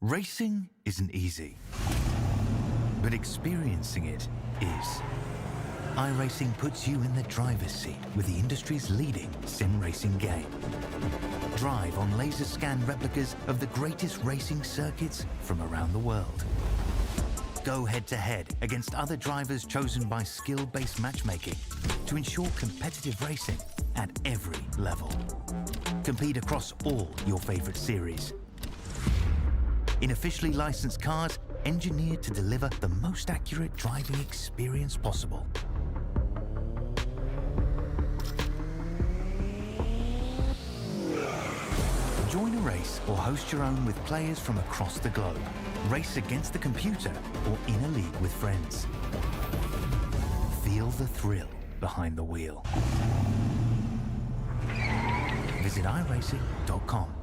Racing isn't easy, but experiencing it is. iRacing puts you in the driver's seat with the industry's leading sim racing game. Drive on laser scan replicas of the greatest racing circuits from around the world. Go head-to-head against other drivers chosen by skill-based matchmaking to ensure competitive racing at every level. Compete across all your favorite series. In officially licensed cars, engineered to deliver the most accurate driving experience possible. Join a race or host your own with players from across the globe. Race against the computer or in a league with friends. Feel the thrill behind the wheel. Visit iRacing.com.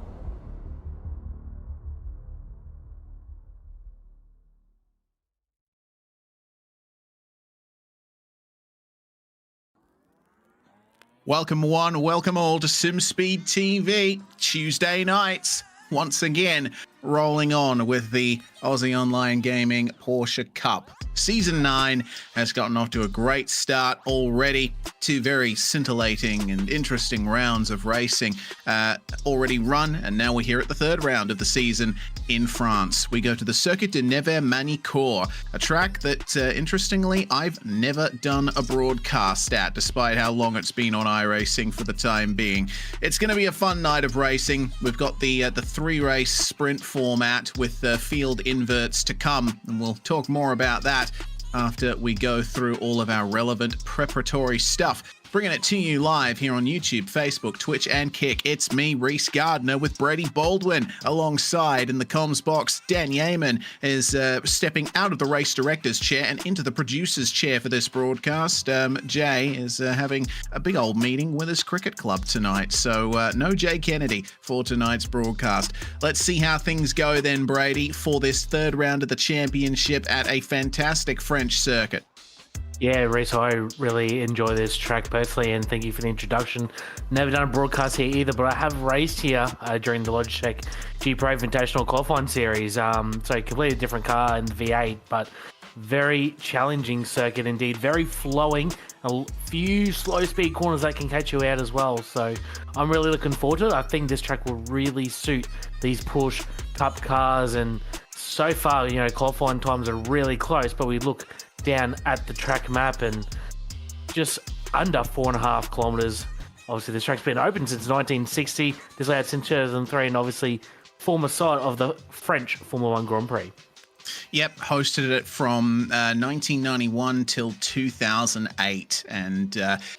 Welcome one, welcome all to SimSpeed TV, Tuesday nights, once again, rolling on with the Aussie Online Gaming Porsche Cup. Season 9 has gotten off to a great start already. Two very scintillating and interesting rounds of racing already run, and now we're here at the third round of the season in France. We go to the Circuit de Nevers Magny-Cours, a track that, interestingly, I've never done a broadcast at, despite how long it's been on iRacing for the time being. It's going to be a fun night of racing. We've got the three-race sprint format with field inverts to come, and we'll talk more about that after we go through all of our relevant preparatory stuff. Bringing it to you live here on YouTube, Facebook, Twitch, and Kick. It's me, Reese Gardner, with Brady Baldwin alongside. In the comms box, Dan Yeaman is stepping out of the race director's chair and into the producer's chair for this broadcast. Jay is having a big old meeting with his cricket club tonight, so no Jay Kennedy for tonight's broadcast. Let's see how things go then, Brady, for this third round of the championship at a fantastic French circuit. Yeah, Reece, I really enjoy this track personally, and thank you for the introduction. Never done a broadcast here either, but I have raced here during the Logitech G Pro Invitational Qualifying Series. So completely different car in the V8, but very challenging circuit indeed. Very flowing, a few slow speed corners that can catch you out as well. So I'm really looking forward to it. I think this track will really suit these Porsche Cup cars, and so far, you know, qualifying times are really close, but we look down at the track map and just under 4.5 kilometers. Obviously, this track's been open since 1960, this layout since 2003, and obviously former site of the French Formula 1 Grand Prix. Yep, hosted it from 1991 till 2008, and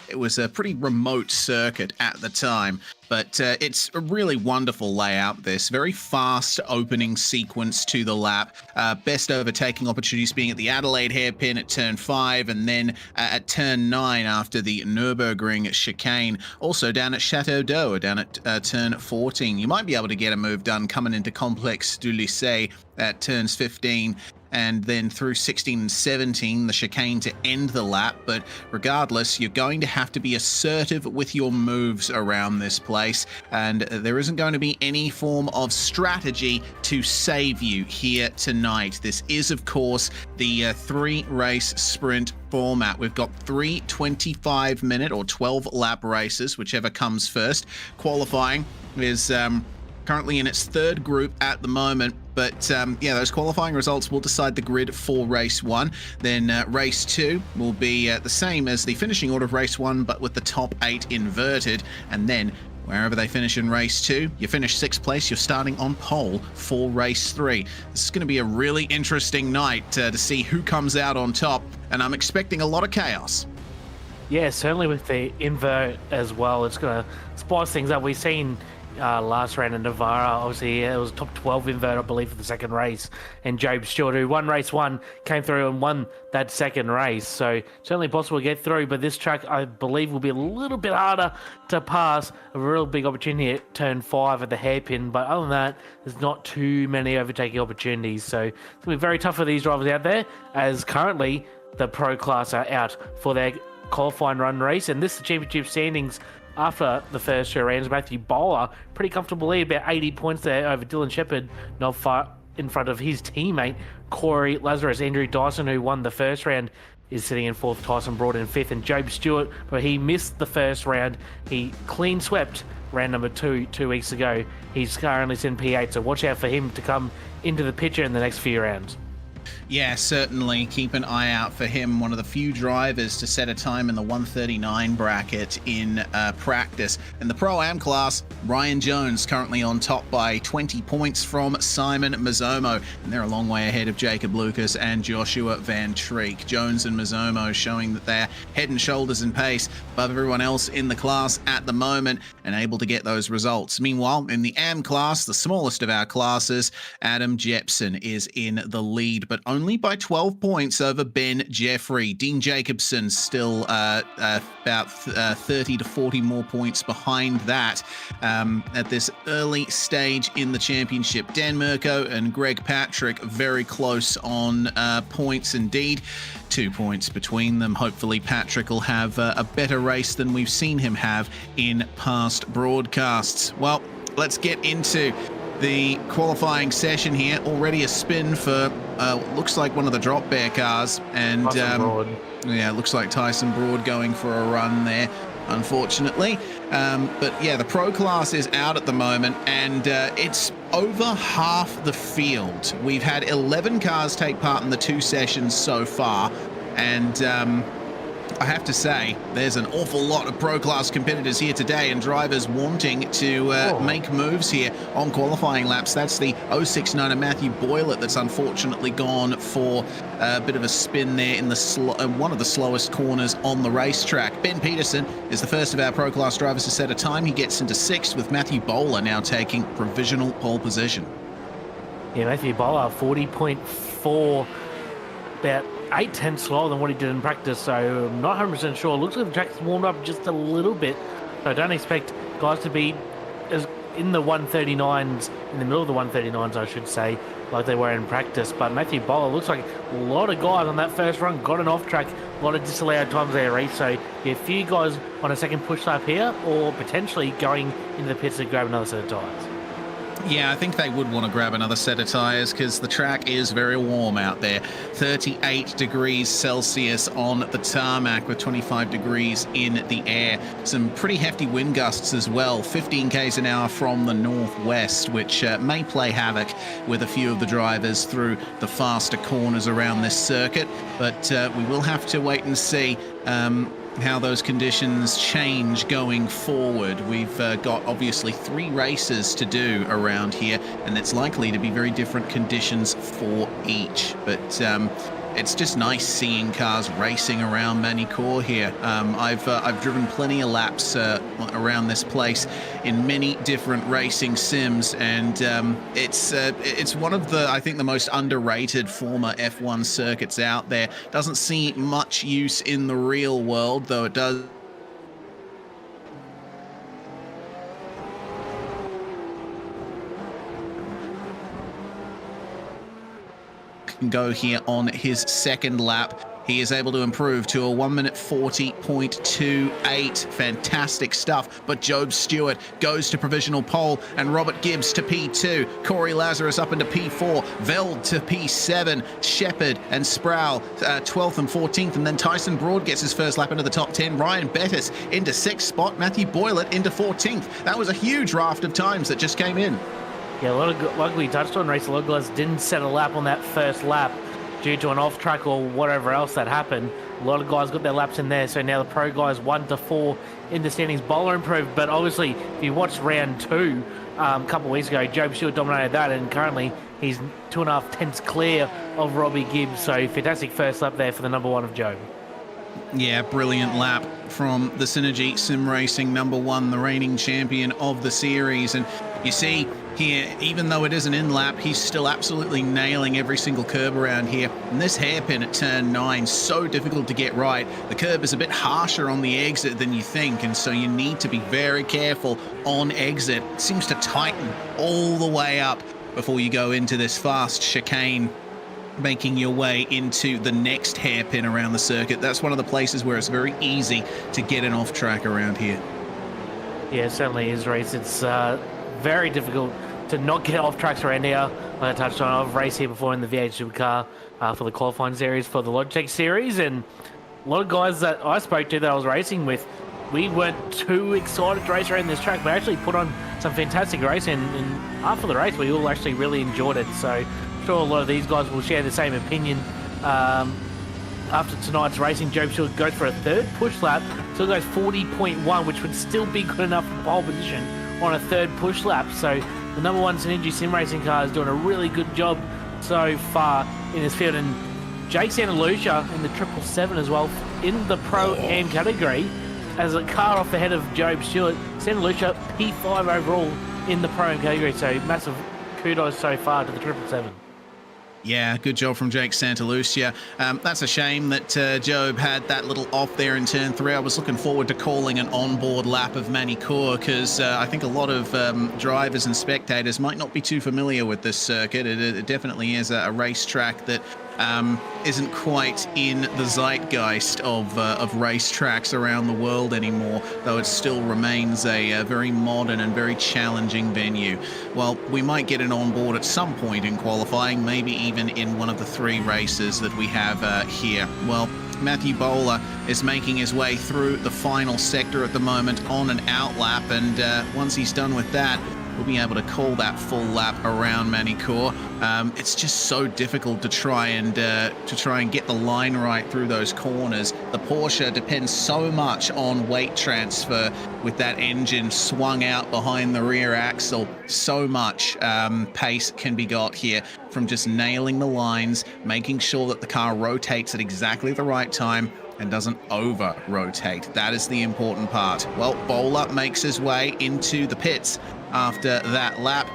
it was a pretty remote circuit at the time. But it's a really wonderful layout, this. Very fast opening sequence to the lap. Best overtaking opportunities being at the Adelaide hairpin at turn 5, and then at turn 9 after the Nürburgring chicane. Also down at Chateau d'Eau, down at turn 14. You might be able to get a move done coming into Complexe du Lycée at turns 15. And then through 16 and 17, the chicane to end the lap. But regardless, you're going to have to be assertive with your moves around this place, and there isn't going to be any form of strategy to save you here tonight. This is, of course, the three-race sprint format. We've got 3 25-minute or 12-lap races, whichever comes first. Qualifying is currently in its third group at the moment, but yeah, those qualifying results will decide the grid for race 1. Then race 2 will be the same as the finishing order of race 1, but with the top 8 inverted, and then wherever they finish in race 2, you finish 6th place, you're starting on pole for race 3. This is going to be a really interesting night to see who comes out on top, and I'm expecting a lot of chaos. Yeah, certainly with the invert as well, it's going to spice things up. We've seen last round in Navarra, obviously it was top 12 invert, I believe, for the second race, and Job Stewart, who won race 1, came through and won that second race, so certainly possible to get through. But this track, I believe, will be a little bit harder to pass. A real big opportunity at turn 5 at the hairpin, but other than that, there's not too many overtaking opportunities, so it's going to be very tough for these drivers out there, as currently the pro class are out for their qualifying run race. And this is the championship standings after the first 2 rounds. Matthew Bowler, pretty comfortable lead, about 80 points there over Dylan Shepherd, not far in front of his teammate, Corey Lazarus. Andrew Dyson, who won the first round, is sitting in fourth. Tyson Broad in fifth. And Job Stewart, but he missed the first round. He clean swept round number 2 weeks ago. He's currently in P8, so watch out for him to come into the picture in the next few rounds. Yeah, certainly. Keep an eye out for him. One of the few drivers to set a time in the 139 bracket in practice. In the Pro-Am class, Ryan Jones currently on top by 20 points from Simon Mazzomo. And they're a long way ahead of Jacob Lucas and Joshua Van Treek. Jones and Mazzomo showing that they're head and shoulders in pace above everyone else in the class at the moment and able to get those results. Meanwhile, in the Am class, the smallest of our classes, Adam Jepson is in the lead, but only by 12 points over Ben Jeffrey. Dean Jacobson still about 30 to 40 more points behind that at this early stage in the championship. Dan Mirko and Greg Patrick very close on points indeed. 2 points between them. Hopefully Patrick will have a better race than we've seen him have in past broadcasts. Well, let's get into the qualifying session here. Already a spin for looks like one of the drop bear cars, and yeah, it looks like Tyson Broad going for a run there, unfortunately. But yeah, the pro class is out at the moment, and it's over half the field. We've had 11 cars take part in the 2 sessions so far, and I have to say, there's an awful lot of pro class competitors here today and drivers wanting to make moves here on qualifying laps. That's the 069 of Matthew Boylett that's unfortunately gone for a bit of a spin there in the one of the slowest corners on the racetrack. Ben Peterson is the first of our pro class drivers to set a time. He gets into 6th, with Matthew Bowler now taking provisional pole position. Yeah, Matthew Bowler, 40.4, about 8/10 slower than what he did in practice, so I'm not 100% sure. Looks like the track's warmed up just a little bit, so I don't expect guys to be as in the 139s, in the middle of the 139s, I should say, like they were in practice. But Matthew Bowler, looks like a lot of guys on that first run got an off track, a lot of disallowed times there, race. So yeah, a few guys on a second push lap here, or potentially going into the pits to grab another set of tyres. Yeah, I think they would want to grab another set of tyres because the track is very warm out there. 38 degrees Celsius on the tarmac with 25 degrees in the air. Some pretty hefty wind gusts as well, 15 k's an hour from the northwest, which may play havoc with a few of the drivers through the faster corners around this circuit. But we will have to wait and see how those conditions change going forward. We've got obviously 3 races to do around here, and it's likely to be very different conditions for each. But it's just nice seeing cars racing around Magny-Cours here. I've driven plenty of laps around this place in many different racing sims, and it's one of the, I think, the most underrated former F1 circuits out there. Doesn't see much use in the real world, though it does go here on his second lap. He is able to improve to a 1:40.28. Fantastic stuff. But Job Stewart goes to provisional pole, and Robert Gibbs to P2. Corey Lazarus up into P4. Veld to P7. Shepherd and Sproul 12th and 14th. And then Tyson Broad gets his first lap into the top 10. Ryan Bettis into 6th spot. Matthew Boylett into 14th. That was a huge raft of times that just came in. Yeah, like we touched on, race, a lot of guys didn't set a lap on that first lap due to an off-track or whatever else that happened. A lot of guys got their laps in there, so now the pro guys 1 to 4 in the standings. Bowler improved, but obviously, if you watched round 2 a couple of weeks ago, Job Stewart dominated that, and currently he's 2.5 tenths clear of Robbie Gibbs, so fantastic first lap there for the number 1 of Job. Yeah, brilliant lap from the Synergy Sim Racing number 1, the reigning champion of the series. And you see here, even though it is an in lap, he's still absolutely nailing every single curb around here. And this hairpin at turn 9, so difficult to get right. The curb is a bit harsher on the exit than you think, and so you need to be very careful on exit. It seems to tighten all the way up before you go into this fast chicane, making your way into the next hairpin around the circuit. That's one of the places where it's very easy to get an off track around here. Yeah, it certainly is, Reece. It's very difficult to not get off tracks around here. like I touched on, I've raced here before in the V8 Supercar for the qualifying series for the Logitech series, and a lot of guys that I spoke to that I was racing with, we weren't too excited to race around this track, but actually put on some fantastic racing, and after the race we all actually really enjoyed it. So I'm sure a lot of these guys will share the same opinion. After tonight's racing, Job Stewart goes for a third push lap, still goes 40.1, which would still be good enough for pole position on a third push lap. So the number one Synergy Sim Racing car is doing a really good job so far in this field. And Jake Santa Lucia in the 777 as well in the Pro-Am category as a car off ahead of Job Stewart. Santa Lucia P5 overall in the Pro-Am category, so massive kudos so far to the 777. Yeah, good job from Jake Santalucia. That's a shame that Job had that little off there in turn 3. I was looking forward to calling an onboard lap of Magny-Cours because I think a lot of drivers and spectators might not be too familiar with this circuit. It definitely is a racetrack that isn't quite in the zeitgeist of racetracks around the world anymore, though it still remains a very modern and very challenging venue. Well, we might get an onboard at some point in qualifying, maybe even in one of the 3 races that we have here. Well, Matthew Bowler is making his way through the final sector at the moment on an outlap, and once he's done with that, we'll be able to call that full lap around Magny-Cours. It's just so difficult to try and get the line right through those corners. The Porsche depends so much on weight transfer with that engine swung out behind the rear axle. So much pace can be got here from just nailing the lines, making sure that the car rotates at exactly the right time and doesn't over-rotate. That is the important part. Well, Bowler makes his way into the pits after that lap.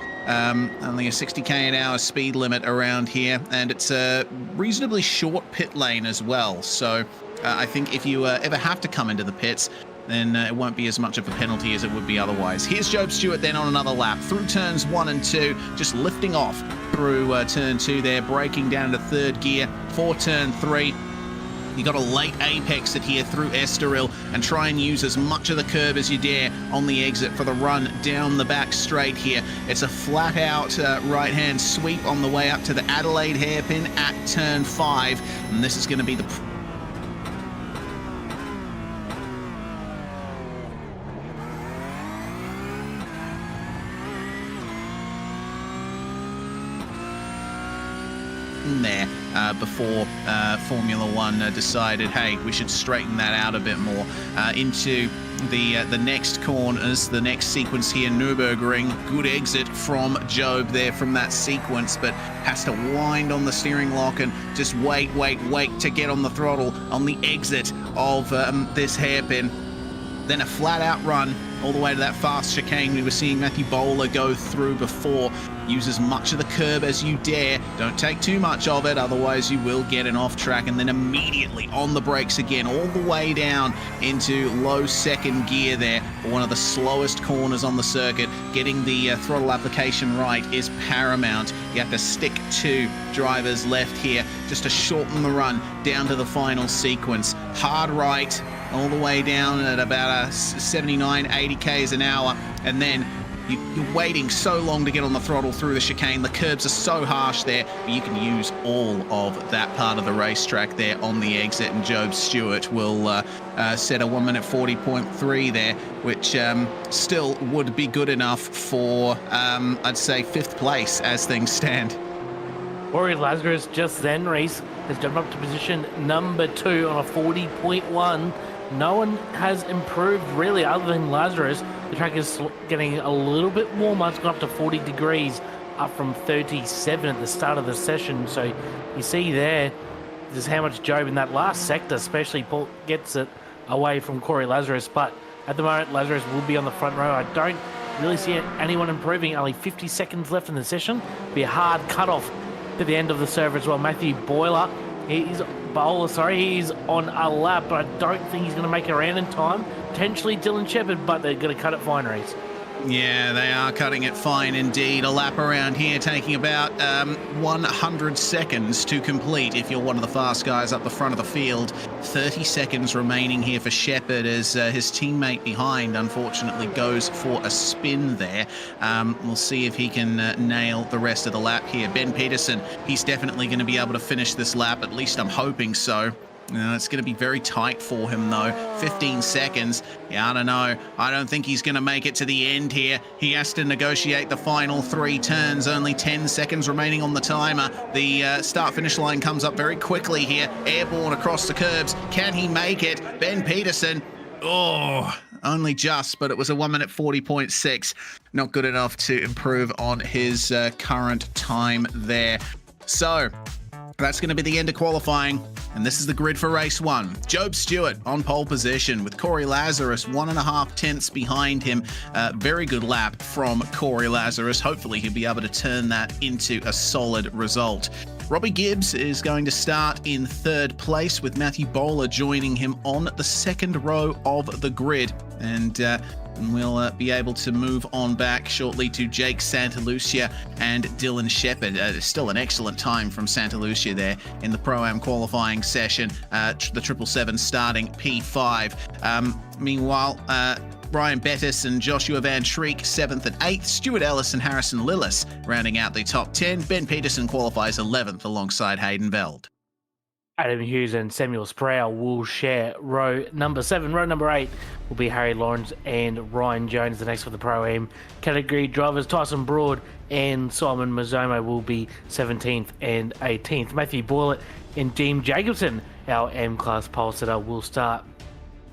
Only a 60k an hour speed limit around here, and it's a reasonably short pit lane as well. So I think if you ever have to come into the pits, then it won't be as much of a penalty as it would be otherwise. Here's Job Stewart then on another lap through turns 1 and 2, just lifting off through turn 2 there, braking down to 3rd gear for turn 3. You got a late apex it here through Estoril and try and use as much of the curb as you dare on the exit for the run down the back straight here. It's a flat out right-hand sweep on the way up to the Adelaide hairpin at turn 5, and this is going to be the there before Formula One decided, hey, we should straighten that out a bit more. Into the next corners, the next sequence here, Nürburgring. Good exit from Job there from that sequence, but has to wind on the steering lock and just wait to get on the throttle on the exit of this hairpin. Then a flat out run all the way to that fast chicane we were seeing Matthew Bowler go through before. Use as much of the curb as you dare. Don't take too much of it, otherwise you will get an off track. And then immediately on the brakes again, all the way down into low 2nd gear there. One of the slowest corners on the circuit. Getting the throttle application right is paramount. You have to stick to drivers left here just to shorten the run down to the final sequence. Hard right all the way down at about 79, 80 k's an hour, and then you're waiting so long to get on the throttle through the chicane. The curbs are so harsh there, but you can use all of that part of the racetrack there on the exit, and Job Stewart will set a 1 minute 40.3 there, which still would be good enough for, I'd say, 5th place as things stand. Corey Lazarus just then, Reese, has jumped up to position number 2 on a 40.1. No one has improved really other than Lazarus. The track is getting a little bit warmer. It's gone up to 40 degrees, up from 37 at the start of the session. So you see there just how much Job in that last sector especially gets it away from Corey Lazarus. But at the moment, Lazarus will be on the front row. I don't really see anyone improving. Only 50 seconds left in the session. Be a hard cut-off to the end of the server as well. Matthew Bowler, he's on a lap, but I don't think he's going to make it around in time. Potentially Dylan Shepherd, but they're going to cut it fine, Reese. Yeah, they are cutting it fine indeed. A lap around here taking about 100 seconds to complete if you're one of the fast guys up the front of the field. 30 seconds remaining here for Shepherd as his teammate behind unfortunately goes for a spin there. We'll see if he can nail the rest of the lap here. Ben Peterson, he's definitely going to be able to finish this lap, at least I'm hoping so. It's going to be very tight for him, though. 15 seconds. Yeah, I don't know. I don't think he's going to make it to the end here. He has to negotiate the final 3 turns. Only 10 seconds remaining on the timer. The start-finish line comes up very quickly here. Airborne across the curbs. Can he make it? Ben Peterson. Oh, only just, but it was a 1 minute 40.6. Not good enough to improve on his current time there. So that's going to be the end of qualifying. And this is the grid for race 1. Job Stewart on pole position with Corey Lazarus 1.5 tenths behind him. Very good lap from Corey Lazarus. Hopefully he'll be able to turn that into a solid result. Robbie Gibbs is going to start in 3rd place with Matthew Bowler joining him on the 2nd row of the grid. And we'll be able to move on back shortly to Jake Santalucia and Dylan Shepherd. Still an excellent time from Santalucia there in the Pro-Am qualifying session. The 777 starting P5. Meanwhile, Ryan Bettis and Joshua Van Schreek 7th and 8th. Stuart Ellis and Harrison Lillis rounding out the top 10. Ben Peterson qualifies 11th alongside Hayden Veld. Adam Hughes and Samuel Sproul will share row number 7. Row number 8 will be Harry Lawrence and Ryan Jones. The next for the Pro-Am category drivers, Tyson Broad and Simon Mazzomo will be 17th and 18th. Matthew Boylett and Dean Jacobson, our M-Class pole sitter, will start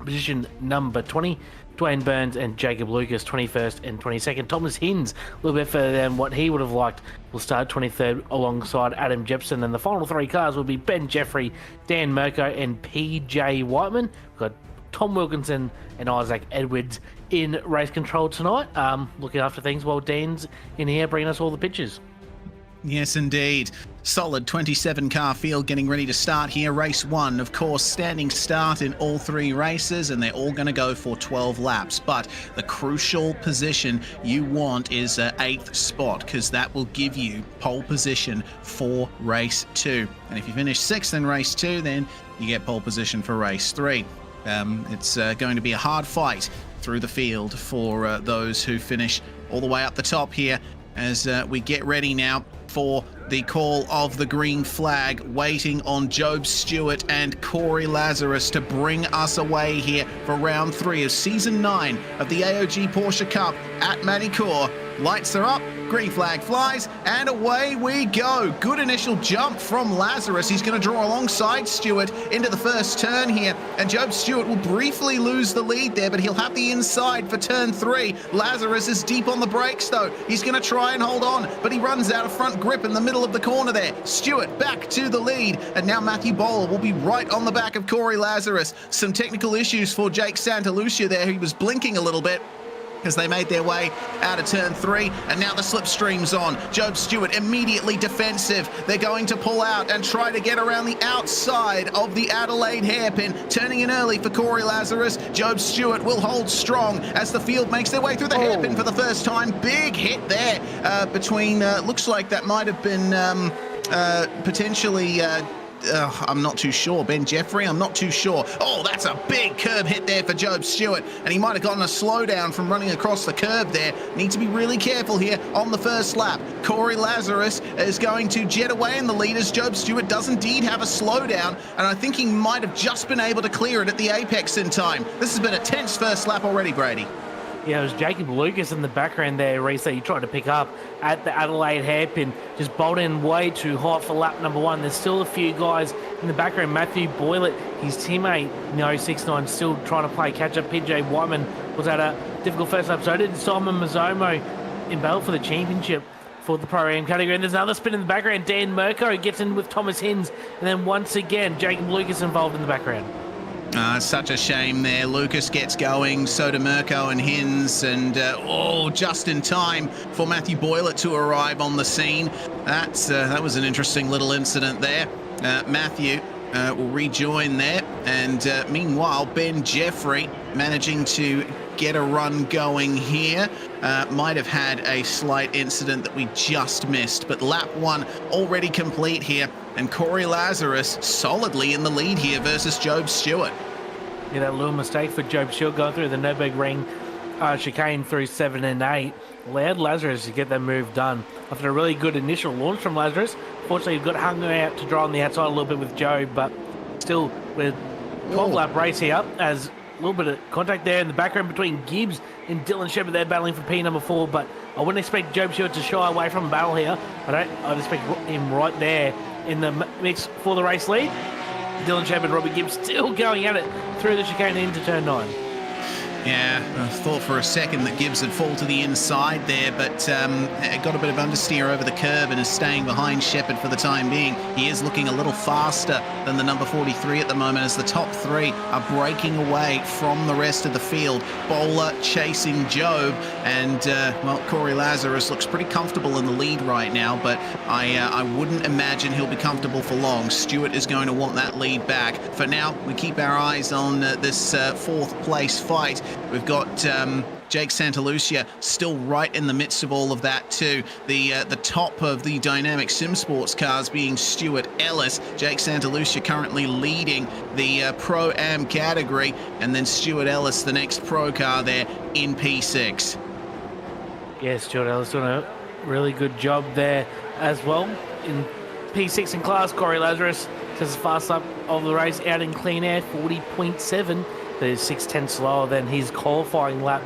position number 20. Dwayne Burns and Jacob Lucas 21st and 22nd. Thomas Hins, a little bit further than what he would have liked, will start 23rd alongside Adam Jepson. And the final 3 cars will be Ben Jeffrey, Dan Merko and PJ Whiteman. We've got Tom Wilkinson and Isaac Edwards in race control tonight, looking after things while Dan's in here bringing us all the pictures. Yes, indeed. Solid 27 car field getting ready to start here. Race 1, of course, standing start in all 3 races, and they're all going to go for 12 laps. But the crucial position you want is 8th spot, because that will give you pole position for race 2. And if you finish 6th in race 2, then you get pole position for race 3. It's going to be a hard fight through the field for those who finish all the way up the top here as we get ready now for the call of the green flag, waiting on Job Stewart and Corey Lazarus to bring us away here for round 3 of season 9 of the AOG Porsche Cup at Magny-Cours. Lights are up, green flag flies, and away we go. Good initial jump from Lazarus. He's going to draw alongside Stewart into the first turn here, and Job Stewart will briefly lose the lead there, but he'll have the inside for turn 3. Lazarus is deep on the brakes though. He's going to try and hold on, but he runs out of front grip in the middle of the corner there. Stewart back to the lead, and now Matthew Bowler will be right on the back of Corey Lazarus. Some technical issues for Jake Santalucia there. He was blinking a little bit as they made their way out of turn 3, and now the slipstream's on. Job Stewart immediately defensive. They're going to pull out and try to get around the outside of the Adelaide hairpin. Turning in early for Corey Lazarus. Job Stewart will hold strong as the field makes their way through the hairpin for the first time. Big hit there between, looks like that might have been potentially... I'm not too sure. Ben Jeffrey, I'm not too sure. Oh, that's a big curb hit there for Job Stewart, and he might have gotten a slowdown from running across the curb there. Need to be really careful here on the first lap. Corey Lazarus is going to jet away in the lead as Job Stewart does indeed have a slowdown, and I think he might have just been able to clear it at the apex in time. This has been a tense first lap already, Brady. Yeah, it was Jacob Lucas in the background there, Reese, that he tried to pick up at the Adelaide hairpin. Just bolted in way too hot for lap number 1. There's still a few guys in the background. Matthew Boylett, his teammate, 69, still trying to play catch-up. PJ Whiteman was at a difficult first lap. So did Simon Mazzomo in battle for the championship for the Pro-Am category. And there's another spin in the background. Dan Merko gets in with Thomas Hins. And then once again, Jacob Lucas involved in the background. Such a shame there. Lucas gets going, so do Merko and Hins, and just in time for Matthew Boylett to arrive on the scene. That was an interesting little incident there. Matthew will rejoin there. And meanwhile, Ben Jeffrey managing to get a run going here. Might have had a slight incident that we just missed, but lap 1 already complete here. And Corey Lazarus solidly in the lead here versus Job Stewart. Yeah, that little mistake for Job Stewart going through the Nürburgring chicane through 7 and 8 allowed Lazarus to get that move done. After a really good initial launch from Lazarus, fortunately he got hung out to dry on the outside a little bit with Job, but still with 12-lap race here, as a little bit of contact there in the background between Gibbs and Dylan Shepherd. They're battling for P number 4, but I wouldn't expect Job Stewart to shy away from a battle here. I'd expect him right there in the mix for the race lead. Dylan Shepherd, Robbie Gibbs still going at it through the chicane into turn 9. Yeah, I thought for a second that Gibbs would fall to the inside there, but got a bit of understeer over the curb and is staying behind Shepherd for the time being. He is looking a little faster than the number 43 at the moment, as the top 3 are breaking away from the rest of the field. Bowler chasing Job, and well, Corey Lazarus looks pretty comfortable in the lead right now, but I wouldn't imagine he'll be comfortable for long. Stewart is going to want that lead back. For now, we keep our eyes on this 4th place fight. We've got Jake Santalucia still right in the midst of all of that too. The top of the dynamic sim sports cars being Stuart Ellis. Jake Santalucia currently leading the Pro-Am category, and then Stuart Ellis, the next pro car there in P6. Yeah, Stuart Ellis doing a really good job there as well. In P6 in class, Corey Lazarus says the fast lap of the race out in clean air, 40.7. That is 6/10 slower than his qualifying lap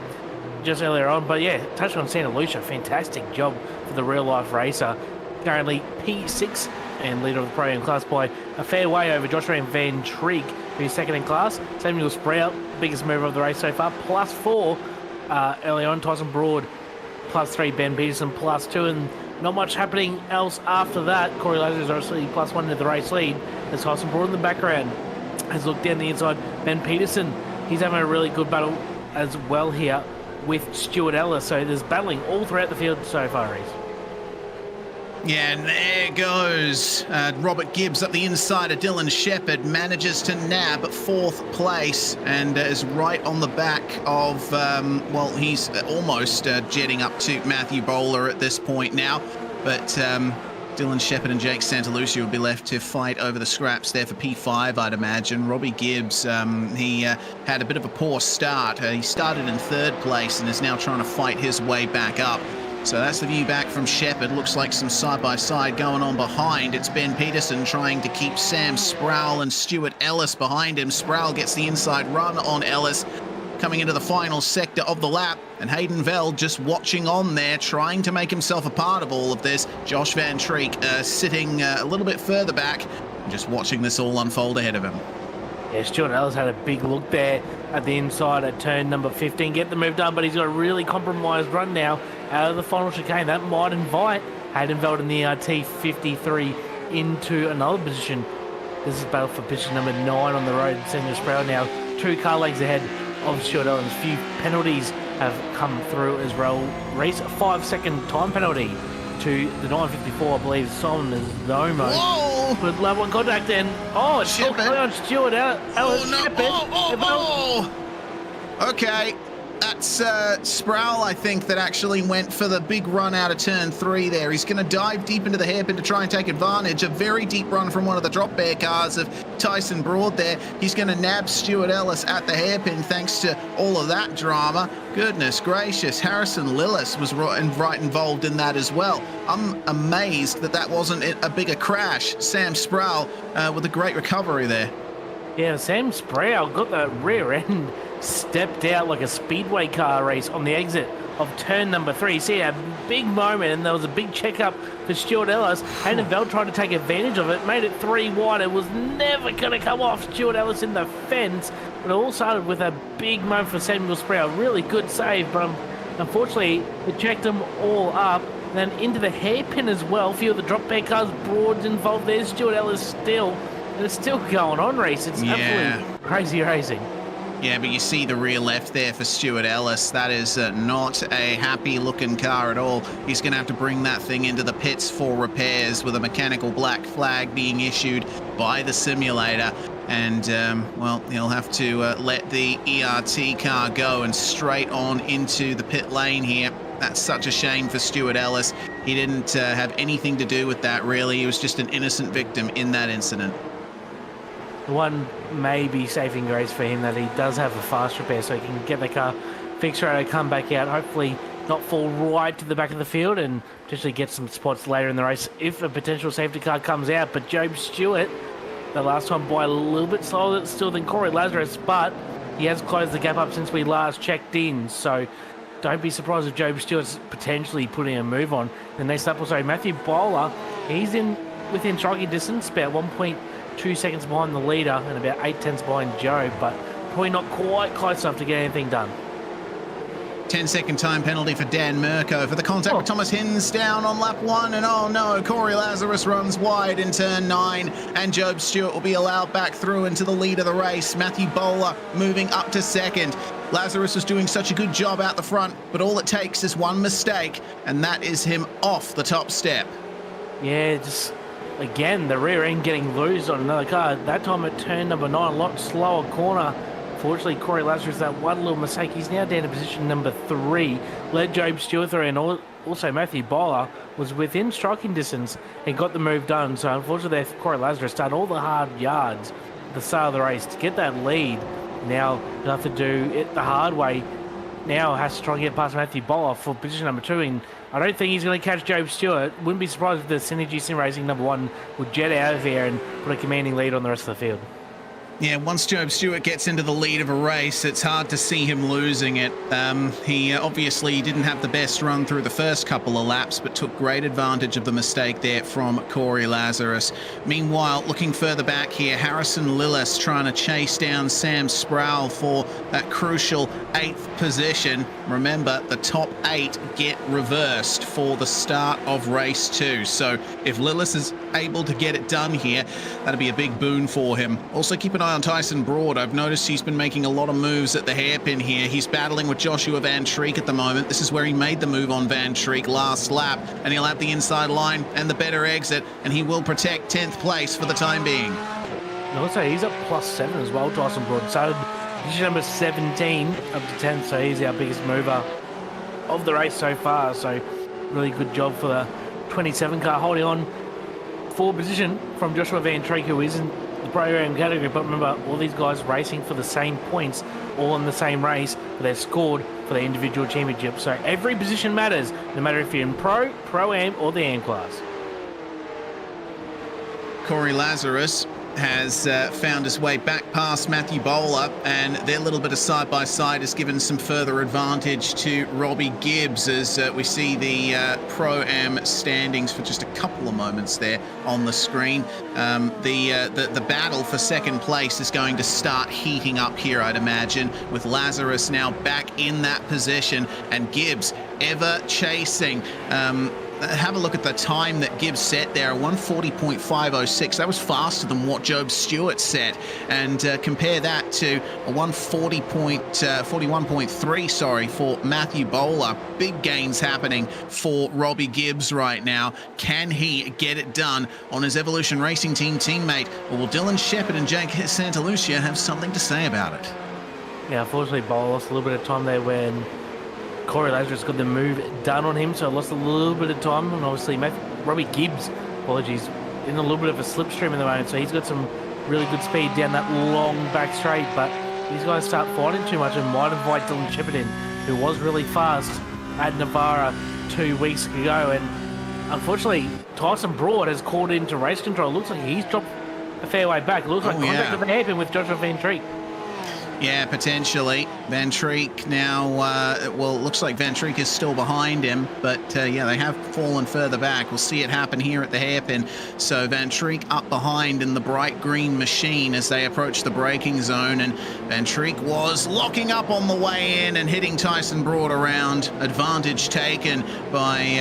just earlier on. But yeah, touching on Santa Lucia, fantastic job for the real-life racer. Currently P6 and leader of the Pro-Am class by a fair way over Joshua Van Trigg, who's second in class. Samuel Sprout, biggest mover of the race so far, +4 early on. Tyson Broad, +3. Ben Peterson, +2. And not much happening else after that. Corey Lazarus obviously +1 into the race lead. There's Tyson Broad in the background. Has looked down the inside. Ben Peterson, he's having a really good battle as well here with Stuart Ellis. So there's battling all throughout the field so far, Reece. Yeah, and there goes Robert Gibbs up the inside of Dylan Shepherd, manages to nab 4th place and is right on the back of, well, he's almost jetting up to Matthew Bowler at this point now, but Dylan Shepherd and Jake Santalucia will be left to fight over the scraps there for P5, I'd imagine. Robbie Gibbs, he had a bit of a poor start. He started in 3rd place and is now trying to fight his way back up. So that's the view back from Shepherd. Looks like some side-by-side going on behind. It's Ben Peterson trying to keep Sam Sproul and Stuart Ellis behind him. Sproul gets the inside run on Ellis, coming into the final sector of the lap, and Hayden Veld just watching on there, trying to make himself a part of all of this. Josh Van Treek sitting a little bit further back, and just watching this all unfold ahead of him. Yeah, Stuart Ellis had a big look there at the inside at turn number 15. Get the move done, but he's got a really compromised run now out of the final chicane. That might invite Hayden Veld in the T53 into another position. This is battle for position number 9 on the road. Samuel Sproul now 2 car lengths ahead of Stuart Ellis. A few penalties have come through as well. Reece, a 5-second time penalty to the 954, I believe, Simon Zomo. Whoa! Good level one contact then. Oh, it's all clear on Stuart Ellis. Oh, no. Shepherd. Okay. That's Sproul, I think, that actually went for the big run out of turn 3 there. He's going to dive deep into the hairpin to try and take advantage. A very deep run from one of the drop bear cars of Tyson Broad there. He's going to nab Stuart Ellis at the hairpin thanks to all of that drama. Goodness gracious, Harrison Lillis was right involved in that as well. I'm amazed that that wasn't a bigger crash. Sam Sproul with a great recovery there. Yeah, Sam Sproul got the rear end stepped out like a speedway car race on the exit of turn number 3. See a big moment, and there was a big checkup for Stuart Ellis. Hayden Veld tried to take advantage of it, made it 3 wide. It was never going to come off Stuart Ellis in the fence, but it all started with a big moment for Samuel Sproul. Really good save, but unfortunately it checked them all up. Then into the hairpin as well. A few of the drop bear cars, Broad's involved there. Stuart Ellis still, and it's still going on, Reece. It's absolutely crazy racing. Yeah, but you see the rear left there for Stuart Ellis. That is not a happy-looking car at all. He's going to have to bring that thing into the pits for repairs with a mechanical black flag being issued by the simulator. And, well, he'll have to let the ERT car go and straight on into the pit lane here. That's such a shame for Stuart Ellis. He didn't have anything to do with that, really. He was just an innocent victim in that incident. The one maybe saving grace for him that he does have a fast repair, so he can get the car fixed right and come back out, hopefully not fall right to the back of the field and potentially get some spots later in the race if a potential safety car comes out. But Job Stewart, the last time by a little bit slower still than Corey Lazarus, but he has closed the gap up since we last checked in, so don't be surprised if Job Stewart's potentially putting a move on. The next up also Matthew Bowler, he's within striking distance, about 1.2 seconds behind the leader and about 8/10 behind Joe, but probably not quite close enough to get anything done. 10-second time penalty for Dan Mirko for the contact with Thomas Hinsdown on lap 1, and oh no, Corey Lazarus runs wide in turn 9, and Job Stewart will be allowed back through into the lead of the race. Matthew Bowler moving up to second. Lazarus was doing such a good job out the front, but all it takes is one mistake, and that is him off the top step. Yeah, just again, the rear end getting loose on another car. That time at turn number 9, a lot slower corner. Fortunately, Corey Lazarus, that one little mistake, he's now down to position number 3. Led Job Stewart through, and also Matthew Bowler was within striking distance and got the move done. So unfortunately, Corey Lazarus done all the hard yards at the start of the race to get that lead. Now he'll have to do it the hard way. Now has to try and get past Matthew Bowler for position number 2. And I don't think he's going to catch Job Stewart. Wouldn't be surprised if the Synergy Sim Racing number 1 would jet out of here and put a commanding lead on the rest of the field. Yeah, once Job Stewart gets into the lead of a race, it's hard to see him losing it. He obviously didn't have the best run through the first couple of laps, but took great advantage of the mistake there from Corey Lazarus. Meanwhile, looking further back here, Harrison Lillis trying to chase down Sam Sproul for that crucial 8th position. Remember, the top 8 get reversed for the start of race 2. So if Lillis is able to get it done here, that'll be a big boon for him. Also keep an eye on Tyson Broad. I've noticed he's been making a lot of moves at the hairpin here. He's battling with Joshua Van Treek at the moment. This is where he made the move on Van Treek last lap, and he'll have the inside line and the better exit, and he will protect 10th place for the time being. And also, he's up +7 as well, Tyson Broad. So position number 17 up to 10th, so he's our biggest mover of the race so far. So really good job for the 27 car holding on for position from Joshua Van Treek, who isn't the program category, but remember, all these guys racing for the same points, all in the same race, but they're scored for the individual championship. So every position matters, no matter if you're in Pro, Pro-Am, or the Am class. Corey Lazarus has found his way back past Matthew Bowler, and their little bit of side-by-side has given some further advantage to Robbie Gibbs as we see the Pro-Am standings for just a couple of moments there on the screen. The battle for second place is going to start heating up here, I'd imagine, with Lazarus now back in that position and Gibbs ever chasing. Have a look at the time that Gibbs set there, 1:40.506. That was faster than what Job Stewart set, and compare that to a 41.3, for Matthew Bowler. Big gains happening for Robbie Gibbs right now. Can he get it done on his Evolution Racing Team teammate, or will Dylan Shepherd and Jake Santalucia have something to say about it? Yeah, unfortunately, Bowler lost a little bit of time there when Corey Lazarus got the move done on him, so lost a little bit of time. And obviously, Robbie Gibbs, apologies, in a little bit of a slipstream at the moment, so he's got some really good speed down that long back straight. But these guys start fighting too much and might invite Dylan Shepherd in, who was really fast at Navarra 2 weeks ago. And unfortunately, Tyson Broad has called into race control. Looks like he's dropped a fair way back. It looks like contact with the hairpin with Joshua Van Treek. Yeah, potentially. Van Treek now, well, it looks like Van Treek is still behind him, but yeah, they have fallen further back. We'll see it happen here at the hairpin. So Van Treek up behind in the bright green machine as they approach the braking zone, and Van Treek was locking up on the way in and hitting Tyson Broad around. Advantage taken by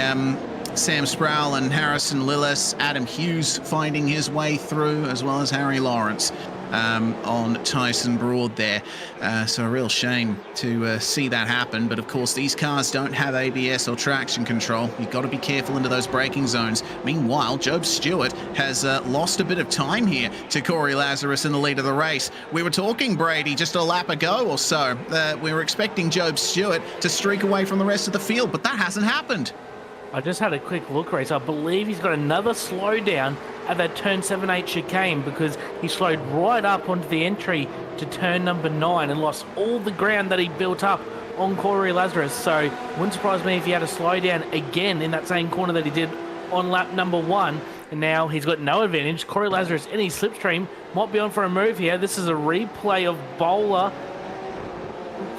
Sam Sproul and Harrison Lillis. Adam Hughes finding his way through, as well as Harry Lawrence. on Tyson Broad there. So a real shame to see that happen. But of course, these cars don't have ABS or traction control. You've got to be careful into those braking zones. Meanwhile, Job Stewart has lost a bit of time here to Corey Lazarus in the lead of the race. We were talking, Brady, just a lap ago or so. We were expecting Job Stewart to streak away from the rest of the field, but that hasn't happened. I just had a quick look, Race. I believe he's got another slowdown at that turn 7-8 chicane because he slowed right up onto the entry to turn number 9 and lost all the ground that he built up on Corey Lazarus. So wouldn't surprise me if he had a slowdown again in that same corner that he did on lap number 1. And now he's got no advantage. Corey Lazarus in his slipstream might be on for a move here. This is a replay of Bowler,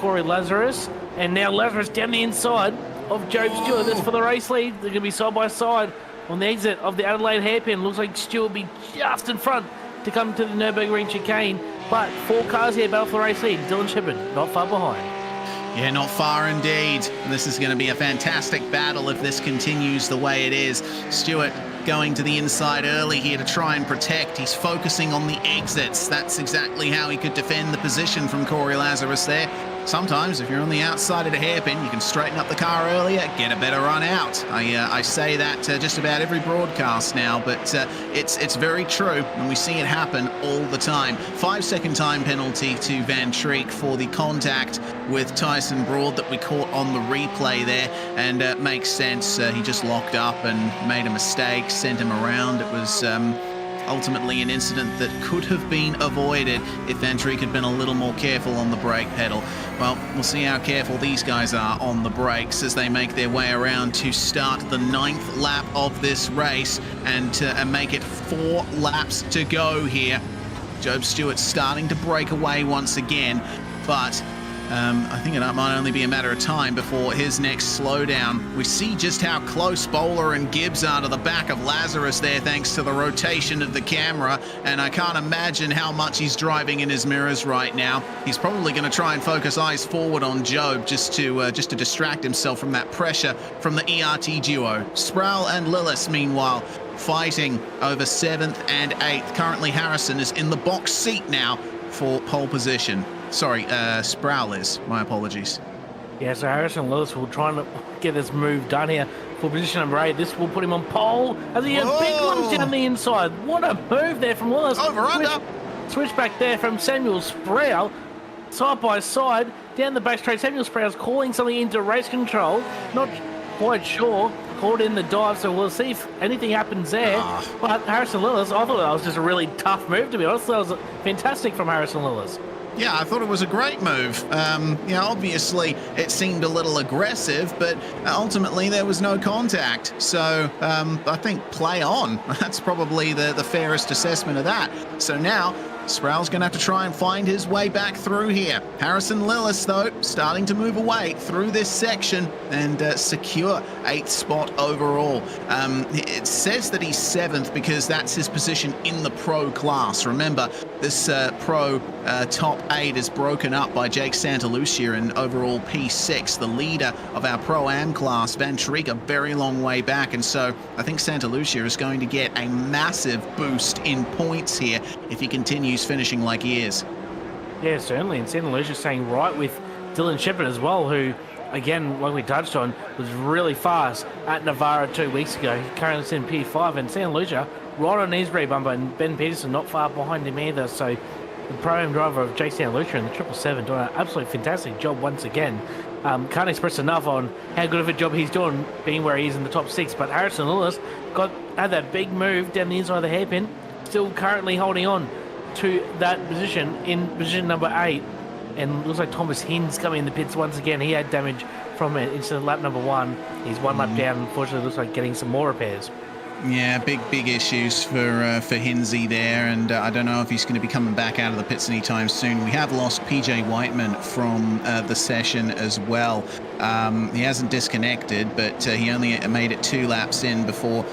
Corey Lazarus, and now Lazarus down the inside of Job Stewart. This for the race lead. They're going to be side by side on the exit of the Adelaide hairpin. Looks like Stewart will be just in front to come to the Nürburgring chicane. But 4 cars here battle for the race lead. Dylan Shippard not far behind. Yeah, not far indeed. This is going to be a fantastic battle if this continues the way it is. Stewart going to the inside early here to try and protect. He's focusing on the exits. That's exactly how he could defend the position from Corey Lazarus there. Sometimes, if you're on the outside of the hairpin, you can straighten up the car earlier, get a better run out. I say that just about every broadcast now, but it's very true, and we see it happen all the time. 5-second time penalty to Van Treek for the contact with Tyson Broad that we caught on the replay there, and it makes sense. He just locked up and made a mistake, sent him around. It was ultimately an incident that could have been avoided if Van Treek had been a little more careful on the brake pedal. Well, we'll see how careful these guys are on the brakes as they make their way around to start the 9th lap of this race and make it 4 laps to go here. Job Stewart starting to break away once again, but I think it might only be a matter of time before his next slowdown. We see just how close Bowler and Gibbs are to the back of Lazarus there thanks to the rotation of the camera, and I can't imagine how much he's driving in his mirrors right now. He's probably going to try and focus eyes forward on Job just to distract himself from that pressure from the ERT duo. Sproul and Lillis, meanwhile, fighting over 7th and 8th. Currently Harrison is in the box seat now for pole position. Sorry, Sproul is. My apologies. Yeah, so Harrison and Lewis will try and get this move done here for position number 8. This will put him on pole as he has big ones down the inside. What a move there from Lewis. Over under. Switch back there from Samuel Sproul. Side by side down the back straight. Samuel Sproul's calling something into race control. Not quite sure. Caught in the dive, so we'll see if anything happens there. But Harrison Lillis, I thought that was just a really tough move, to be honest. That was fantastic from Harrison Lillis. Yeah, I thought it was a great move. Obviously it seemed a little aggressive, but ultimately there was no contact. So I think play on. That's probably the fairest assessment of that. So now Sproul's going to have to try and find his way back through here. Harrison Lillis, though, starting to move away through this section and secure 8th spot overall. It says that he's 7th because that's his position in the pro class. Remember, this pro top 8 is broken up by Jake Santalucia in overall P6, the leader of our Pro-Am class. Van Treek a very long way back, and so I think Santalucia is going to get a massive boost in points here if he continues finishing like he is. Yeah, certainly, and Santalucia staying right with Dylan Shippard as well, who, again, like we touched on, was really fast at Navarra 2 weeks ago. He currently sits in P5, and Santalucia right on his rear bumper, and Ben Peterson not far behind him either. So the Pro-Am driver of Jake Santalucia and the 777 doing an absolutely fantastic job once again. Can't express enough on how good of a job he's doing being where he is in the top 6. But Harrison Lillis had that big move down the inside of the hairpin, still currently holding on to that position in position number 8. And looks like Thomas Hinds coming in the pits once again. He had damage from it into lap number 1. He's 1 lap down. Unfortunately, looks like getting some more repairs. Yeah, big issues for Hinsey there, and I don't know if he's going to be coming back out of the pits anytime soon. We have lost PJ Whiteman from the session as well. He hasn't disconnected, but he only made it 2 laps in before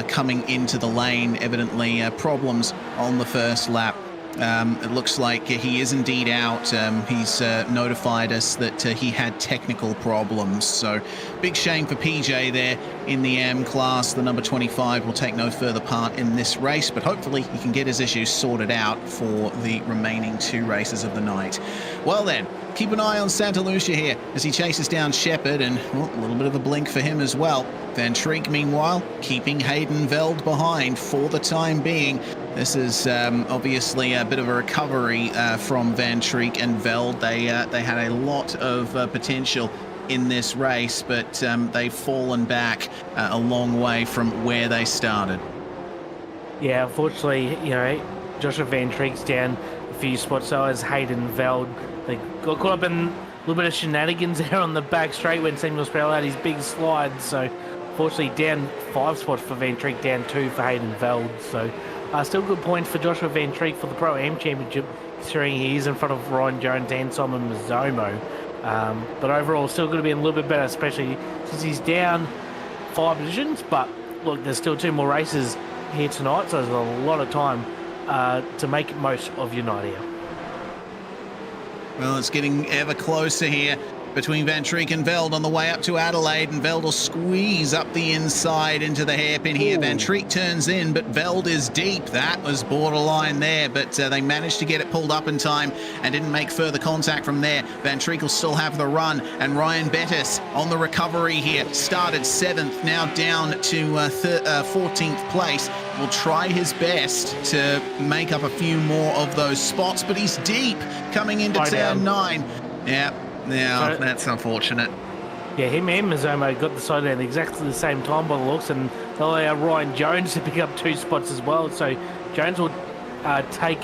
coming into the lane. Evidently problems on the first lap. It looks like he is indeed out. He's notified us that he had technical problems. So big shame for PJ there in the AM class. The number 25 will take no further part in this race, but hopefully he can get his issues sorted out for the remaining 2 races of the night. Well then, keep an eye on Santa Lucia here as he chases down Shepard, and well, a little bit of a blink for him as well. Van Treek, meanwhile, keeping Hayden Veld behind for the time being. This is obviously a bit of a recovery from Van Treek and Veld. They had a lot of potential in this race, but they've fallen back a long way from where they started. Yeah, unfortunately, you know, Joshua Van Treek's down a few spots, so as Hayden Veld. They got caught up in a little bit of shenanigans there on the back straight when Samuel Sproul had his big slide. So, fortunately, down 5 spots for Van Treek, down 2 for Hayden Veld. So, still good points for Joshua Van Treek for the Pro-Am Championship, considering he is in front of Ryan Jones and Simon Mazzomo. But overall, still going to be a little bit better, especially since he's down 5 positions. But look, there's still 2 more races here tonight, so there's a lot of time to make most of your night here. Well, it's getting ever closer here between Van Treek and Veld on the way up to Adelaide, and Veld will squeeze up the inside into the hairpin here. Van Treek turns in, but Veld is deep. That was borderline there, but they managed to get it pulled up in time and didn't make further contact from there. Van Treek will still have the run, and Ryan Bettis on the recovery here. Started 7th, now down to 14th place. Will try his best to make up a few more of those spots, but he's deep coming into turn 9. Yeah. Now, that's unfortunate. Yeah, him and Mazzomo got the side down exactly the same time by the looks, and they'll allow Ryan Jones to pick up 2 spots as well. So Jones will take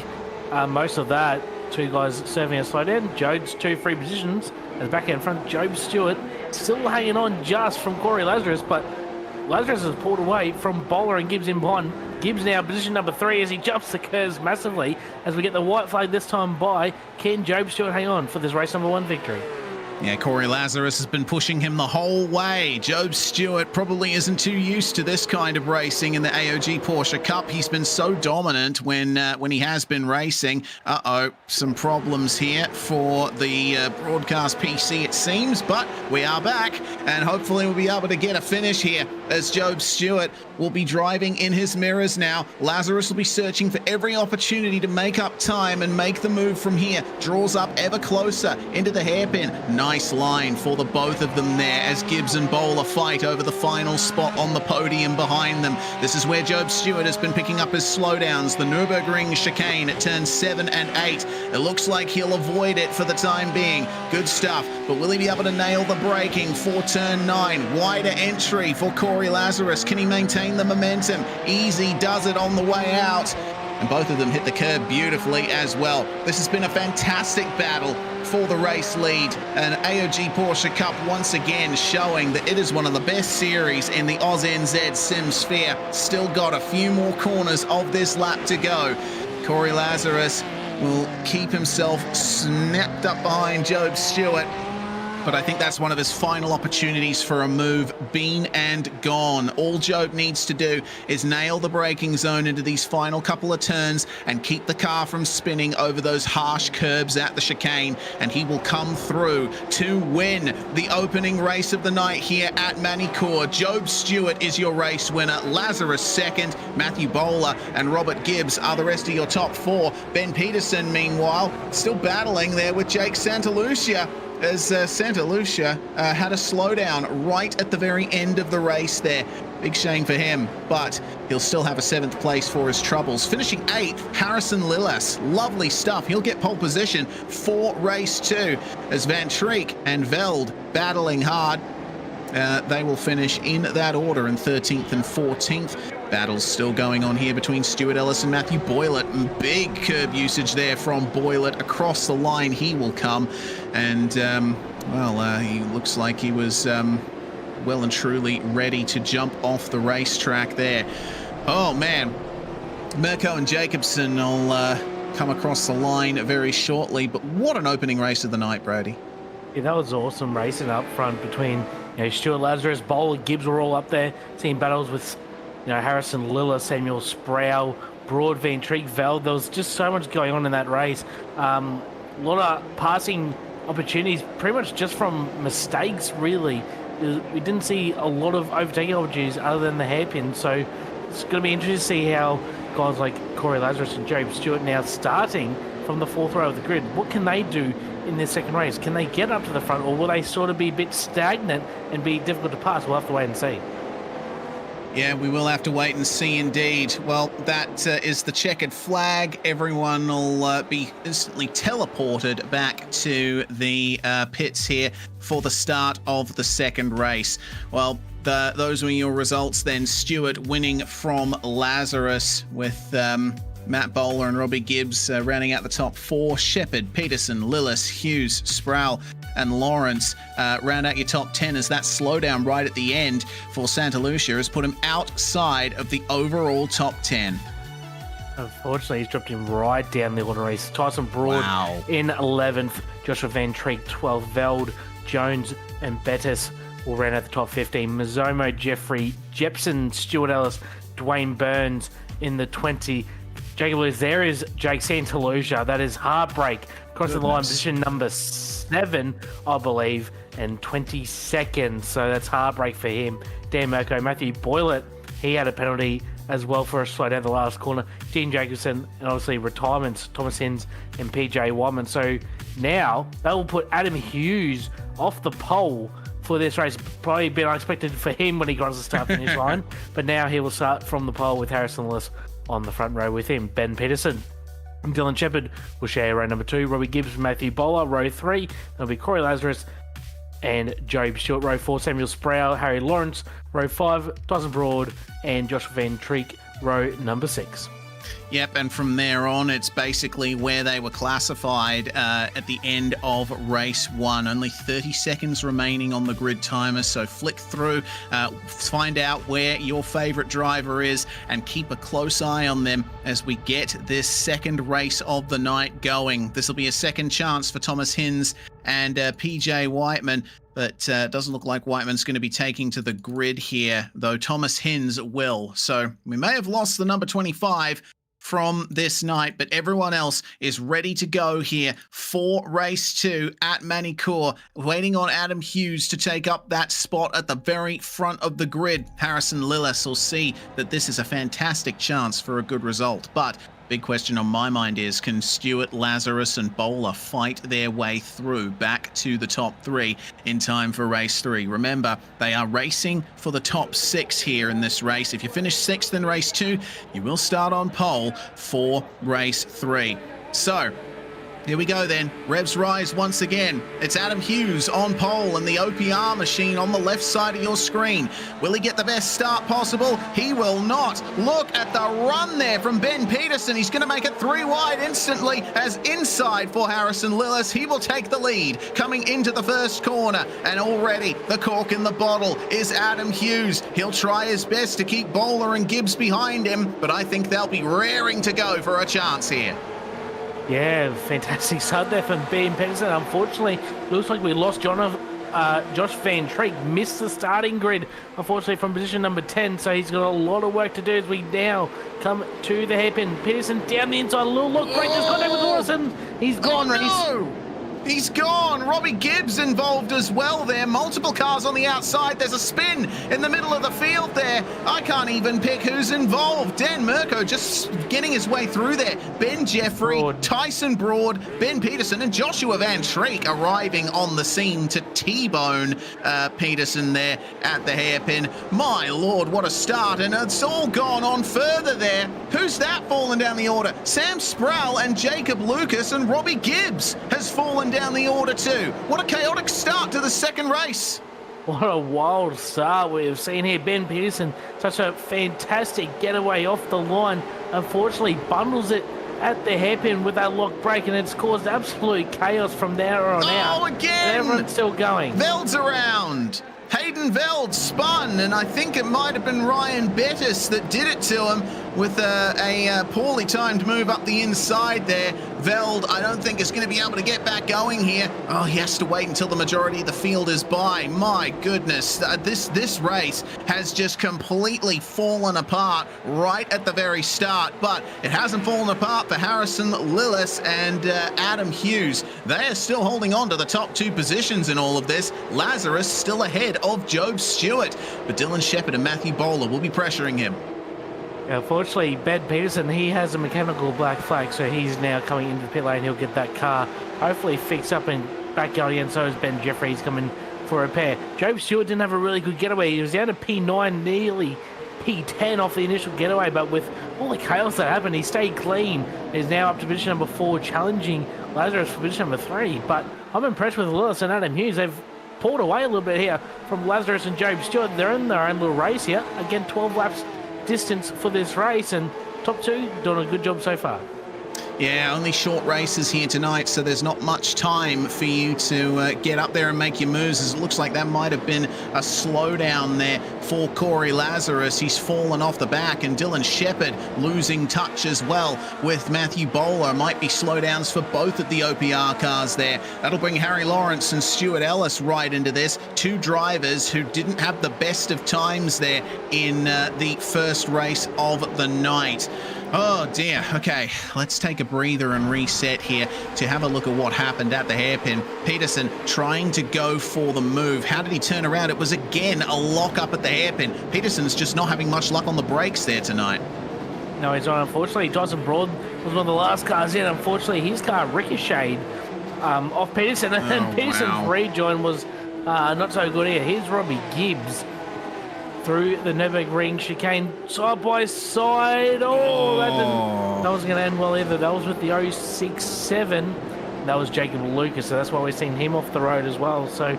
most of that. 2 guys serving a slide down. Jones 2 free positions. As back in front, Job Stewart still hanging on just from Corey Lazarus, but Lazarus has pulled away from Bowler and Gibbs in behind. Gibbs now position number 3 as he jumps the curves massively. As we get the white flag this time by, can Job Stewart hang on for this race number 1 victory? Yeah, Corey Lazarus has been pushing him the whole way. Job Stewart probably isn't too used to this kind of racing in the AOG Porsche Cup. He's been so dominant when he has been racing. Some problems here for the broadcast PC, it seems, but we are back, and hopefully we'll be able to get a finish here as Job Stewart will be driving in his mirrors now. Lazarus will be searching for every opportunity to make up time and make the move from here. Draws up ever closer into the hairpin. Nice line for the both of them there as Gibbs and Bowler fight over the final spot on the podium behind them. This is where Job Stewart has been picking up his slowdowns. The Nürburgring chicane at turns 7 and 8. It looks like he'll avoid it for the time being. Good stuff, but will he be able to nail the braking for turn 9? Wider entry for Corey Lazarus. Can he maintain the momentum? Easy does it on the way out. And both of them hit the curb beautifully as well. This has been a fantastic battle for the race lead. An AOG Porsche Cup once again showing that it is one of the best series in the AusNZ Sim Sphere. Still got a few more corners of this lap to go. Corey Lazarus will keep himself snapped up behind Job Stewart, but I think that's one of his final opportunities for a move. Been and gone. All Job needs to do is nail the braking zone into these final couple of turns and keep the car from spinning over those harsh curbs at the chicane, and he will come through to win the opening race of the night here at Magny-Cours. Job Stewart is your race winner. Lazarus second. Matthew Bowler and Robert Gibbs are the rest of your top 4. Ben Peterson, meanwhile, still battling there with Jake Santalucia, as Santa Lucia had a slowdown right at the very end of the race there. Big shame for him, but he'll still have a 7th place for his troubles. Finishing 8th, Harrison Lillas. Lovely stuff. He'll get pole position for race 2 as Van Treek and Veld battling hard. They will finish in that order in 13th and 14th. Battles still going on here between Stuart Ellis and Matthew Boylett. And big curb usage there from Boylett. Across the line he will come. And, he looks like he was well and truly ready to jump off the racetrack there. Oh, man. Mirko and Jacobson will come across the line very shortly. But what an opening race of the night, Brody. Yeah, that was awesome racing up front between Stuart Lazarus, Bowler, Gibbs were all up there. Seeing battles with Harrison Lilla, Samuel Sproul, Broad, Van Treek, Veld. There was just so much going on in that race. A lot of passing opportunities, pretty much just from mistakes, really. We didn't see a lot of overtaking opportunities other than the hairpin. So it's going to be interesting to see how guys like Corey Lazarus and Job Stewart now starting from the fourth row of the grid. What can they do in their second race? Can they get up to the front, or will they sort of be a bit stagnant and be difficult to pass? We'll have to wait and see. Yeah, we will have to wait and see indeed. Well, that is the checkered flag. Everyone will be instantly teleported back to the pits here for the start of the second race. Well, those were your results then. Stewart winning from Lazarus with Matt Bowler and Robbie Gibbs rounding out the top four. Shepherd, Peterson, Lillis, Hughes, Sproul and Lawrence round out your top 10 as that slowdown right at the end for Santa Lucia has put him outside of the overall top 10. Unfortunately, he's dropped him right down the order race. Tyson Broad in 11th, Joshua Van Treek 12th, Veld, Jones and Bettis will round out the top 15. Mazzomo, Jeffrey, Jepson, Stuart Ellis, Dwayne Burns in the 20. Jacob Lewis, there is Jake Santalucia. That is heartbreak. Across the line, position number 7, I believe, and 22nd. So that's heartbreak for him. Dan Merco, Matthew Boylett, he had a penalty as well for a slow down the last corner. Dean Jacobson, and obviously retirements, Thomas Hins and PJ Wyman. So now that will put Adam Hughes off the pole for this race. Probably a bit unexpected for him when he got to the start finish line, but now he will start from the pole with Harrison Lewis on the front row with him. Ben Peterson and Dylan Shepherd will share row number 2. Robbie Gibbs, Matthew Bowler, row 3. There'll be Corey Lazarus and Job Stewart, row 4. Samuel Sproul, Harry Lawrence, row 5. Tyson Broad and Joshua Van Treek, row number 6. Yep, and from there on, it's basically where they were classified at the end of race 1. Only 30 seconds remaining on the grid timer, so flick through, find out where your favourite driver is, and keep a close eye on them as we get this second race of the night going. This will be a second chance for Thomas Hins and PJ Whiteman, but doesn't look like Whiteman's going to be taking to the grid here, though Thomas Hins will. So we may have lost the number 25 from this night, but everyone else is ready to go here for race 2 at Magny-Cours, waiting on Adam Hughes to take up that spot at the very front of the grid. Harrison Lillis will see that this is a fantastic chance for a good result, but big question on my mind is, can Stewart, Lazarus and Bowler fight their way through back to the top 3 in time for race 3? Remember, they are racing for the top 6 here in this race. If you finish 6th in race 2, you will start on pole for race 3. So here we go then. Revs rise once again. It's Adam Hughes on pole and the OPR machine on the left side of your screen. Will he get the best start possible? He will not. Look at the run there from Ben Peterson. He's going to make it 3 wide instantly as inside for Harrison Lillis. He will take the lead coming into the first corner, and already the cork in the bottle is Adam Hughes. He'll try his best to keep Bowler and Gibbs behind him, but I think they'll be raring to go for a chance here. Yeah, fantastic start there from Ben Peterson. Unfortunately, looks like we lost Josh Van Treek. Missed the starting grid, unfortunately, from position number 10. So he's got a lot of work to do as we now come to the hairpin. Peterson down the inside. A little look. Great, just got over Lawson. He's gone, no! He's gone. Robbie Gibbs involved as well there. Multiple cars on the outside. There's a spin in the middle of the field there. I can't even pick who's involved. Dan Merco just getting his way through there. Ben Jeffrey, Tyson Broad, Ben Peterson and Joshua Van Treek arriving on the scene to T-bone Peterson there at the hairpin. My Lord, what a start. And it's all gone on further there. Who's that fallen down the order? Sam Sproul and Jacob Lucas, and Robbie Gibbs has fallen down the order too. What a chaotic start to the second race. What a wild start we've seen here. Ben Peterson, such a fantastic getaway off the line. Unfortunately, bundles it at the hairpin with that lock brake, and it's caused absolute chaos from there on out. Oh, again! And everyone's still going. Veld's around. Hayden Veld spun, and I think it might have been Ryan Bettis that did it to him. with a poorly timed move up the inside there. Veld, I don't think is going to be able to get back going here. Oh, he has to wait until the majority of the field is by. My goodness, this race has just completely fallen apart right at the very start, but it hasn't fallen apart for Harrison Lillis and Adam Hughes. They are still holding on to the top 2 positions in all of this. Lazarus still ahead of Job Stewart, but Dylan Shepherd and Matthew Bowler will be pressuring him. Unfortunately, Ben Peterson, he has a mechanical black flag, so he's now coming into the pit lane. He'll get that car hopefully fixed up and back going again. So is Ben Jeffries coming for a repair. Job Stewart didn't have a really good getaway. He was down to P9, nearly P10 off the initial getaway, but with all the chaos that happened, he stayed clean. He's now up to position number 4, challenging Lazarus for position number 3. But I'm impressed with Lewis and Adam Hughes. They've pulled away a little bit here from Lazarus and Job Stewart. They're in their own little race here. Again, 12 laps distance for this race, and top 2 doing a good job so far. Yeah, only short races here tonight, so there's not much time for you to get up there and make your moves, as it looks like that might have been a slowdown there for Corey Lazarus. He's fallen off the back, and Dylan Shepherd losing touch as well with Matthew Bowler. Might be slowdowns for both of the OPR cars there. That'll bring Harry Lawrence and Stuart Ellis right into this. 2 drivers who didn't have the best of times there in the first race of the night. Oh dear. Okay, let's take a breather and reset here to have a look at what happened at the hairpin. Peterson trying to go for the move. How did he turn around? It was again a lock up at the hairpin. Peterson's just not having much luck on the brakes there tonight. No, he's not. Unfortunately, Tyson Broad was one of the last cars in. Unfortunately, his car ricocheted off Peterson, and then Peterson's rejoin was not so good here. Here's Robbie Gibbs through the Nürburgring chicane, side by side. That wasn't going to end well either. That was with the 067. That was Jacob Lucas, so that's why we're seeing him off the road as well. So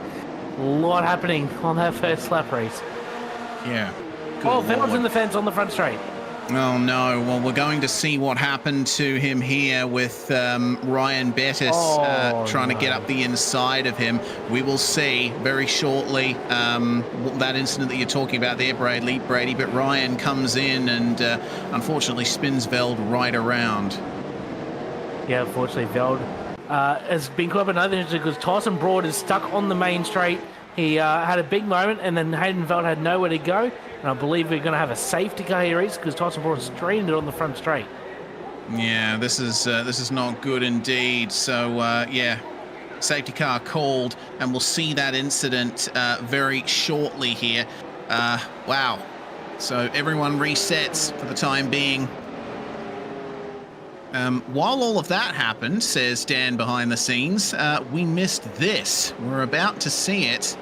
a lot happening on that first lap race. Yeah. Veld's in the fence on the front straight. Oh no, well we're going to see what happened to him here with Ryan Bettis trying to get up the inside of him. We will see very shortly that incident that you're talking about there, Brady, but Ryan comes in and unfortunately spins Veld right around. Yeah, unfortunately Veld has been caught up in another incident because Tyson Broad is stuck on the main straight. He had a big moment, and then Hayden Veld had nowhere to go. And I believe we're going to have a safety car here, because Tyson Broad streamed it on the front straight. Yeah, this is not good indeed. So yeah, safety car called, and we'll see that incident very shortly here. Wow. So everyone resets for the time being. While all of that happened, says Dan behind the scenes, we missed this. We're about to see it.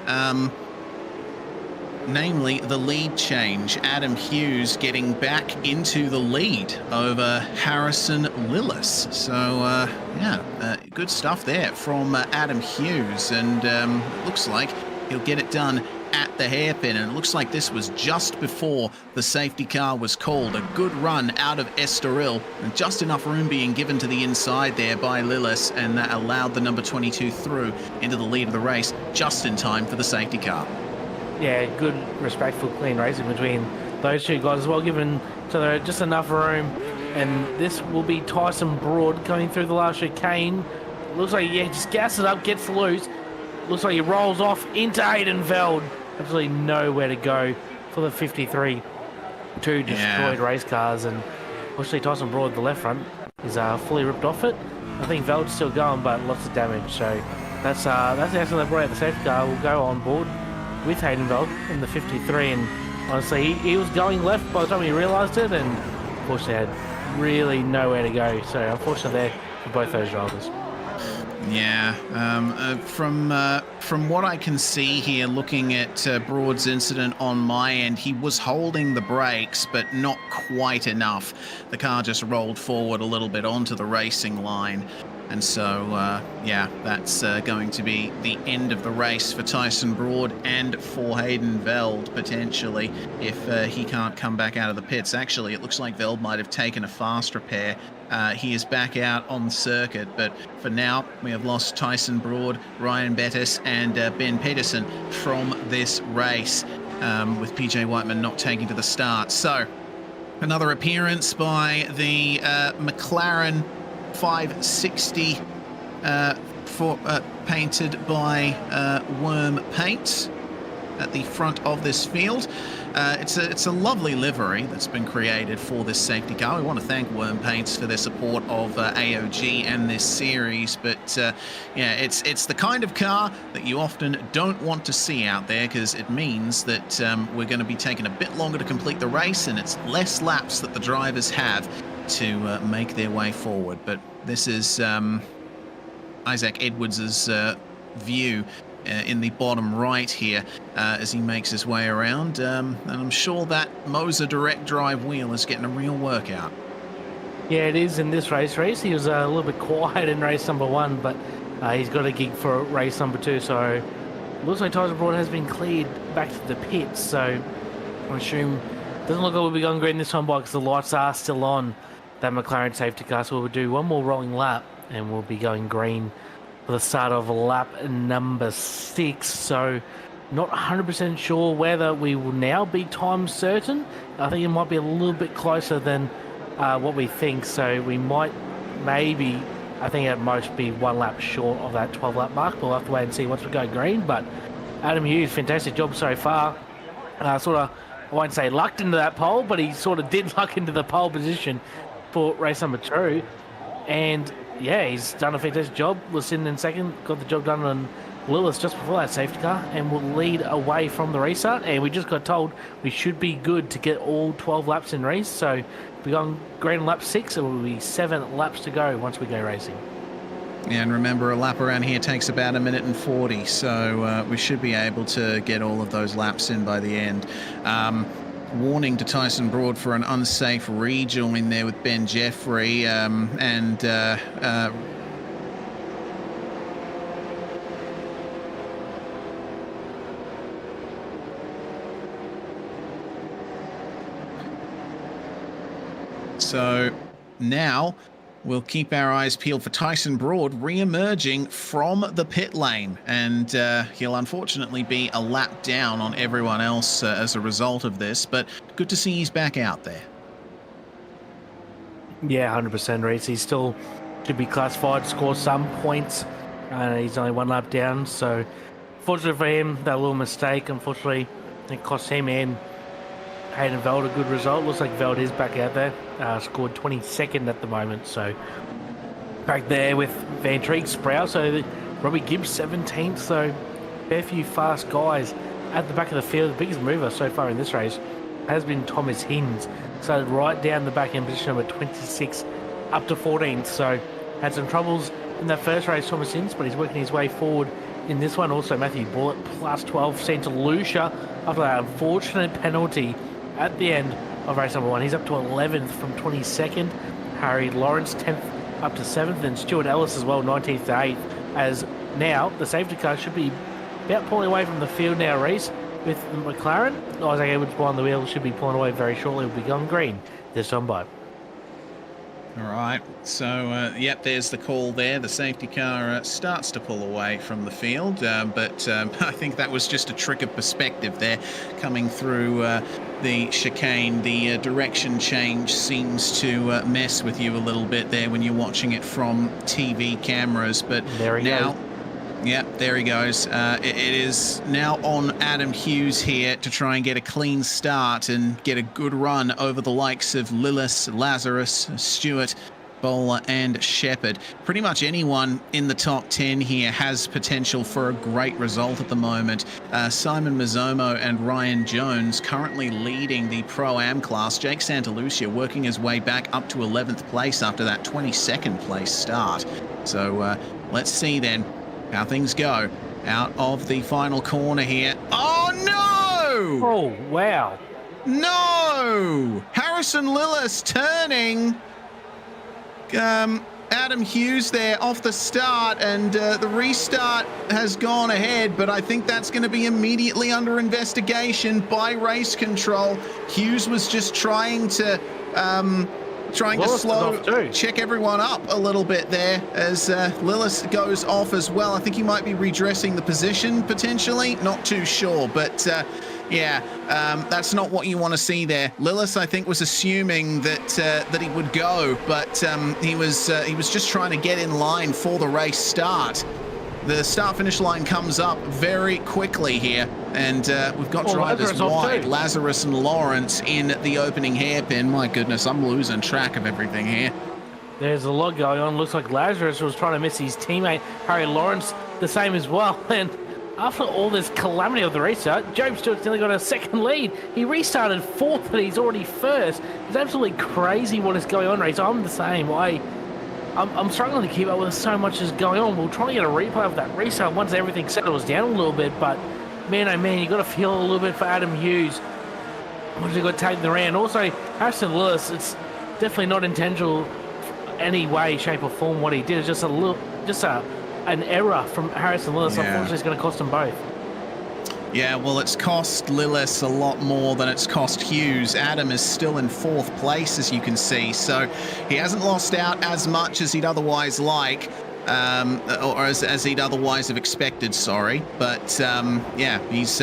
Namely, the lead change. Adam Hughes getting back into the lead over Harrison Lillis. So, yeah, good stuff there from Adam Hughes. And looks like he'll get it done at the hairpin. And it looks like this was just before the safety car was called. A good run out of Estoril. And just enough room being given to the inside there by Lillis. And that allowed the number 22 through into the lead of the race just in time for the safety car. Yeah, good, respectful, clean racing between those two guys as well, given to the, just enough room. And this will be Tyson Broad going through the last chicane. Looks like, yeah, just gasses it up, gets loose. Looks like he rolls off into Hayden Veld. Absolutely nowhere to go for the 53. 2 destroyed race cars. And obviously Tyson Broad, the left front, is fully ripped off it. I think Veld's still going, but lots of damage. So that's the accident that brought out the safety car. Will go on board with Hayden Veld in the 53, and honestly he was going left by the time he realised it, and unfortunately had really nowhere to go. So unfortunately there for both those drivers. Yeah, from what I can see here, looking at Broad's incident on my end, he was holding the brakes, but not quite enough. The car just rolled forward a little bit onto the racing line. And so, yeah, that's going to be the end of the race for Tyson Broad and for Hayden Veld, potentially, if he can't come back out of the pits. Actually, it looks like Veld might have taken a fast repair. He is back out on the circuit, but for now, we have lost Tyson Broad, Ryan Bettis, and Ben Peterson from this race, with PJ Whiteman not taking to the start. So, Another appearance by the McLaren 560 painted by Worm Paint at the front of this field. It's a lovely livery that's been created for this safety car. We want to thank Worm Paints for their support of AOG and this series. But yeah, it's the kind of car that you often don't want to see out there, because it means that we're going to be taking a bit longer to complete the race, and it's less laps that the drivers have to make their way forward. But this is Isaac Edwards's view in the bottom right here as he makes his way around, and I'm sure that Moser direct drive wheel is getting a real workout. Yeah, it is in this race. He was a little bit quiet in race number 1, but he's got a gig for race number 2, so looks like Tyson Broad has been cleared back to the pits, so I assume doesn't look like we'll be going green this one because the lights are still on that McLaren safety car, so we'll do one more rolling lap and we'll be going green for the start of lap number 6. So not 100% sure whether we will now be time certain. I think it might be a little bit closer than what we think, so we might maybe, I think at most, be 1 lap short of that 12 lap mark. We'll have to wait and see once we go green. But Adam Hughes, fantastic job so far. Sort of, I won't say lucked into that pole, but he sort of did luck into the pole position for race number 2. And yeah, he's done a fantastic job. Was sitting in second, got the job done on Lillis just before that safety car, and will lead away from the restart. And we just got told we should be good to get all 12 laps in race. So we're going green on lap 6, and it will be 7 laps to go once we go racing. Yeah, and remember, a lap around here takes about 1 minute and 40, so we should be able to get all of those laps in by the end. Warning to Tyson Broad for an unsafe rejoin there with Ben Jeffrey, so now we'll keep our eyes peeled for Tyson Broad re-emerging from the pit lane, and he'll unfortunately be a lap down on everyone else as a result of this, but good to see he's back out there. Yeah, 100%, Reese. He still should be classified, score some points, and he's only 1 lap down, so fortunately for him, that little mistake, unfortunately, it cost him and Hayden Veld a good result. Looks like Veld is back out there. Scored 22nd at the moment. So back there with Van Treek, Sprout. So Robbie Gibbs 17th. So fair few fast guys at the back of the field. The biggest mover so far in this race has been Thomas Hinds. Started right down the back end, position number 26 up to 14th. So had some troubles in that first race, Thomas Hinds, but he's working his way forward in this one. Also Matthew Bullitt plus 12, Santa Lucia after that unfortunate penalty at the end of race number 1. He's up to 11th from 22nd. Harry Lawrence 10th up to 7th, and Stuart Ellis as well 19th to 8th, as now the safety car should be about pulling away from the field now, Reese, with the McLaren. Isaac Edwards behind the wheel should be pulling away very shortly. Will be going green this time by. All right, so yep, there's the call there. The safety car starts to pull away from the field, but I think that was just a trick of perspective there. Coming through the chicane, the direction change seems to mess with you a little bit there when you're watching it from TV cameras. But there he now, goes. Yep, there he goes. It is now on Adam Hughes here to try and get a clean start and get a good run over the likes of Lillis, Lazarus, Stewart, Bowler and Shepherd. Pretty much anyone in the top 10 here has potential for a great result at the moment. Simon Mazzomo and Ryan Jones currently leading the Pro-Am class. Jake Santalucia working his way back up to 11th place after that 22nd place start. So let's see then how things go out of the final corner here. Oh no! Oh, wow. No! Harrison Lillis turning Adam Hughes there off the start, and the restart has gone ahead, but I think that's going to be immediately under investigation by race control. Hughes was just trying to check everyone up a little bit there as Lillis goes off as well. I think he might be redressing the position potentially, not too sure, but Yeah, that's not what you want to see there. Lillis, I think, was assuming that he would go, but he was just trying to get in line for the race start. The start-finish line comes up very quickly here, and we've got drivers wide. Lazarus and Lawrence in the opening hairpin. My goodness, I'm losing track of everything here. There's a lot going on. Looks like Lazarus was trying to miss his teammate, Harry Lawrence, the same as well. And after all this calamity of the restart, Job Stewart's nearly got a second lead. He restarted fourth, but he's already first. It's absolutely crazy what is going on, Reece. I'm the same way. I'm struggling to keep up with so much is going on. We'll try to get a replay of that restart once everything settles down a little bit, but man, oh man, you got to feel a little bit for Adam Hughes. What's he got taken around? Also, Harrison Lewis, it's definitely not intentional any way, shape or form what he did. It's just an error from Harrison Lewis. Yeah. Unfortunately, it's going to cost them both. Yeah, well, it's cost Lillis a lot more than it's cost Hughes. Adam is still in fourth place, as you can see, so he hasn't lost out as much as he'd otherwise like, or as he'd otherwise have expected, sorry. But, yeah, he's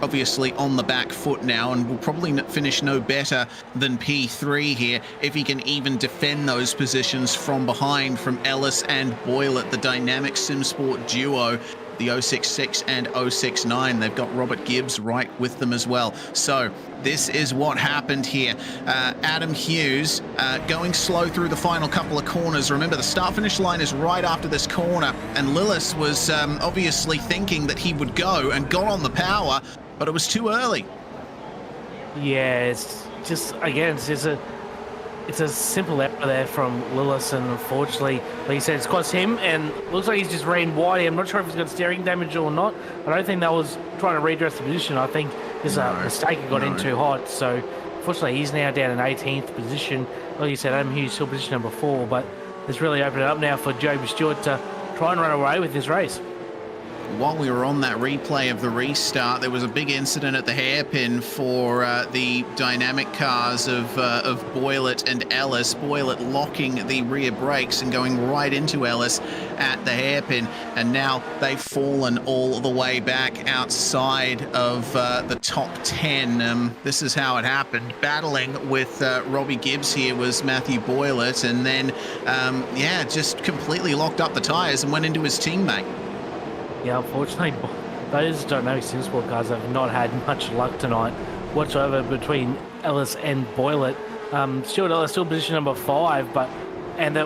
obviously on the back foot now and will probably finish no better than P3 here if he can even defend those positions from behind from Ellis and Boylett, the dynamic SimSport duo. The 066 and 069. They've got Robert Gibbs right with them as well. So this is what happened here. Adam Hughes going slow through the final couple of corners. Remember, the start-finish line is right after this corner, and Lillis was obviously thinking that he would go and got on the power, but it was too early. Yeah, it's just, again, it's a simple error there from Lillis, and unfortunately, like you said, it's cost him, and looks like he's just ran wide. I'm not sure if he's got steering damage or not. I don't think that was trying to redress the position. I think there's a mistake, he got in too hot. So, unfortunately, he's now down in 18th position. Like you said, Adam Hughes still position number 4, but it's really opened it up now for Job Stewart to try and run away with this race. While we were on that replay of the restart, there was a big incident at the hairpin for the dynamic cars of Boylett and Ellis. Boylett locking the rear brakes and going right into Ellis at the hairpin, and now they've fallen all the way back outside of the top 10. This is how it happened. Battling with Robbie Gibbs here was Matthew Boylett, and then, yeah, just completely locked up the tyres and went into his teammate. Yeah, unfortunately, those dynamic SimSport cars have not had much luck tonight whatsoever between Ellis and Boylett. Stuart Ellis still position number 5, but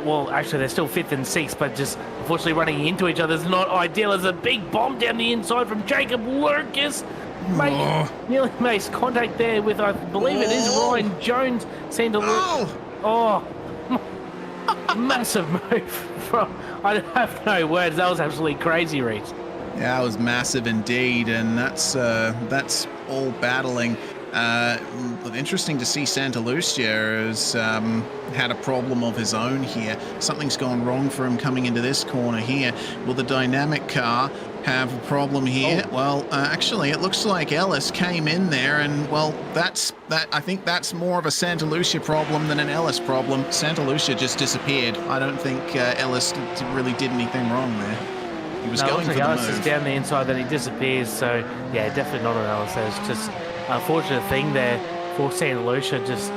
well, actually they're still 5th and 6th, but just unfortunately running into each other is not ideal. There's a big bomb down the inside from Jacob Lurkis. Nearly makes contact there with, I believe it is Ryan Jones. Massive move from, I have no words. That was absolutely crazy, Reece. Yeah, it was massive indeed, and that's all battling. Interesting to see Santa Lucia has had a problem of his own here. Something's gone wrong for him coming into this corner here. Will the dynamic car have a problem here? Oh. Well, actually, it looks like Ellis came in there, and well, I think that's more of a Santa Lucia problem than an Ellis problem. Santa Lucia just disappeared. I don't think Ellis really did anything wrong there. He was going for the Ellis move. Is down the inside, then he disappears. So yeah, definitely not an Ellis. It's just an unfortunate thing there for Santa Lucia. Just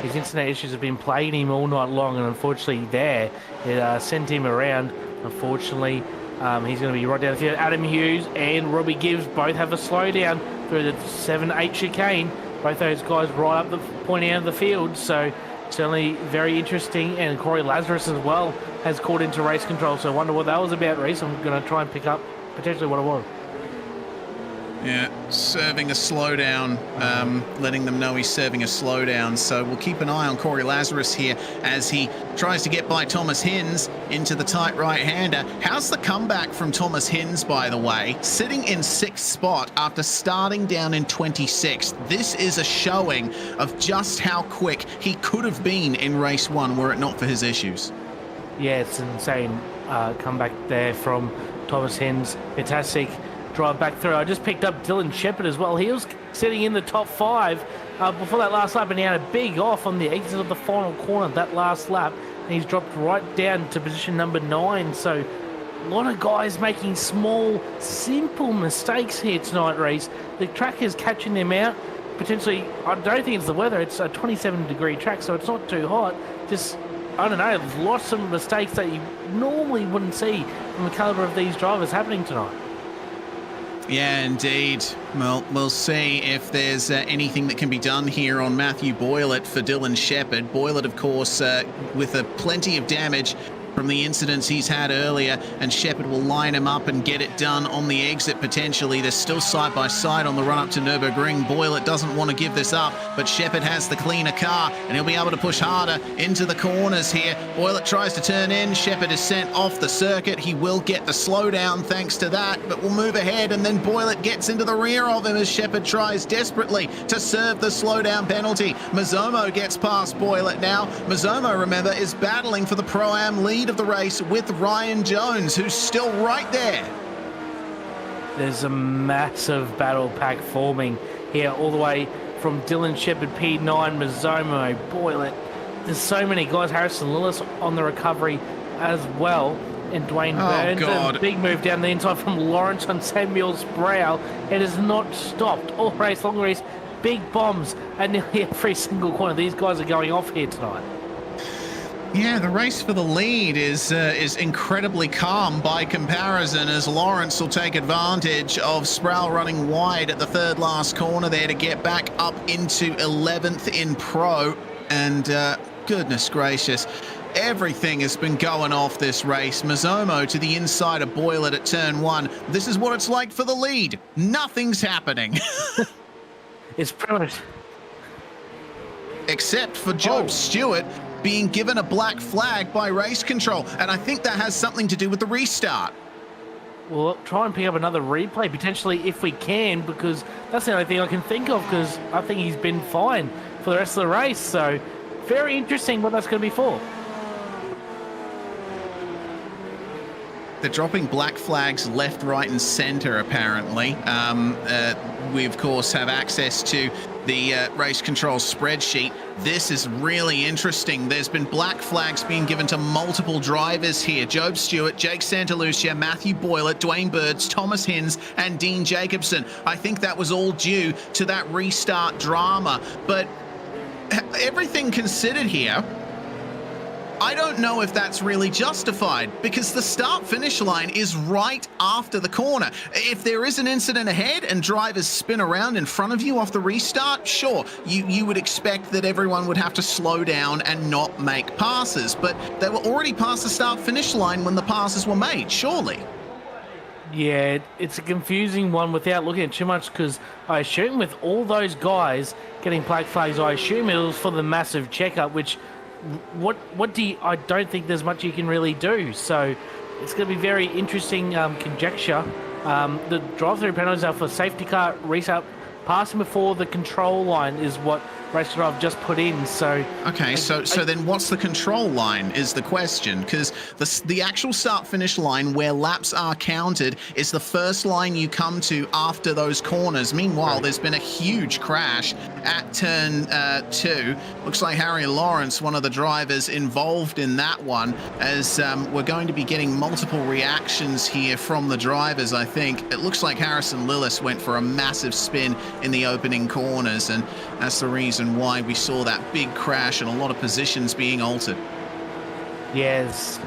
his internet issues have been plaguing him all night long, and unfortunately there it sent him around. Unfortunately, he's going to be right down the field. Adam Hughes and Robbie Gibbs both have a slowdown through the 7-8 chicane. Both those guys right up the pointing out of the field. So certainly very interesting. And Corey Lazarus as well has caught into race control. So I wonder what that was about, Reece. I'm going to try and pick up potentially what it was. Yeah, serving a slowdown, letting them know he's serving a slowdown. So we'll keep an eye on Corey Lazarus here as he tries to get by Thomas Hinz into the tight right-hander. How's the comeback from Thomas Hinz, by the way? Sitting in 6th spot after starting down in 26th. This is a showing of just how quick he could have been in race 1 were it not for his issues. Yeah, it's insane comeback there from Thomas Hinz. Fantastic drive back through. I just picked up Dylan Shepherd as well. He was sitting in the top 5 before that last lap, and he had a big off on the exit of the final corner that last lap, and he's dropped right down to position number 9. So A lot of guys making small, simple mistakes here tonight, Reese. The track is catching them out. Potentially, I don't think it's the weather. It's a 27-degree track, so it's not too hot. Just, I don't know, there's lots of mistakes that you normally wouldn't see from the caliber of these drivers happening tonight. Yeah, indeed. Well, we'll see if there's anything that can be done here on Matthew Boylett for Dylan Shepherd. Boylett, of course, with plenty of damage from the incidents he's had earlier, and Shepherd will line him up and get it done on the exit potentially. They're still side by side on the run up to Nürburgring. Boylett doesn't want to give this up, but Shepherd has the cleaner car and he'll be able to push harder into the corners here. Boylett tries to turn in. Shepherd is sent off the circuit. He will get the slowdown thanks to that, but will move ahead, and then Boylett gets into the rear of him as Shepherd tries desperately to serve the slowdown penalty. Mazzomo gets past Boylett now. Mazzomo, remember, is battling for the Pro-Am lead of the race with Ryan Jones, who's still right there. There's a massive battle pack forming here, all the way from Dylan Shepherd, P9, Mazzomo, Boylett. There's so many guys. Harrison Lillis on the recovery as well, and Dwayne Burns. God. A big move down the inside from Lawrence on Samuel's brow. It has not stopped all race, long race. Big bombs at nearly every single corner. These guys are going off here tonight. Yeah, the race for the lead is incredibly calm by comparison, as Lawrence will take advantage of Sproul running wide at the third last corner there to get back up into 11th in Pro. And goodness gracious, everything has been going off this race. Mazzomo to the inside of Boylett at turn 1. This is what it's like for the lead. Nothing's happening. It's pretty much... Except for Job Stewart being given a black flag by race control, and I think that has something to do with the restart. Well, try and pick up another replay, potentially, if we can, because that's the only thing I can think of, because I think he's been fine for the rest of the race. So, very interesting what that's going to be for. They're dropping black flags left, right, and center, apparently. We, of course, have access to the race control spreadsheet. This is really interesting. There's been black flags being given to multiple drivers here. Job Stewart, Jake Santalucia, Matthew Boylett, Dwayne Birds, Thomas Hins, and Dean Jacobson. I think that was all due to that restart drama. But everything considered here, I don't know if that's really justified, because the start-finish line is right after the corner. If there is an incident ahead and drivers spin around in front of you off the restart, sure, you would expect that everyone would have to slow down and not make passes, but they were already past the start-finish line when the passes were made, surely. Yeah, it's a confusing one without looking at too much, because I assume with all those guys getting black flags, I assume it was for the massive checkup, which... What do you, I don't think there's much you can really do, so it's going to be very interesting conjecture. The drive-through penalties are for safety car restart, passing before the control line is what race drive just put in. So okay, so then what's the control line is the question, because the actual start-finish line where laps are counted is the first line you come to after those corners. Meanwhile, there's been a huge crash at turn 2. Looks like Harry Lawrence, one of the drivers involved in that one, as we're going to be getting multiple reactions here from the drivers, I think. It looks like Harrison Lillis went for a massive spin in the opening corners, and that's the reason why we saw that big crash and a lot of positions being altered. Yes.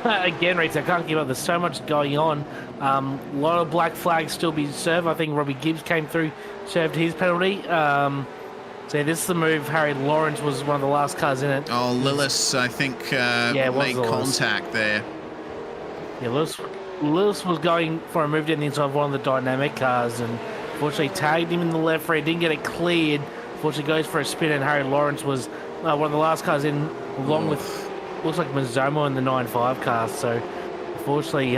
Again, Reece, I can't give up. There's so much going on. A lot of black flags still being served. I think Robbie Gibbs came through, served his penalty. So this is the move. Harry Lawrence was one of the last cars in it. Oh, Lillis, I think, made contact there. Yeah, Lewis was going for a move down the inside of one of the dynamic cars, and unfortunately tagged him in the left rear, didn't get it cleared. Unfortunately goes for a spin, and Harry Lawrence was one of the last cars in, along with, looks like Mazzomo in the 9.5 car. So unfortunately,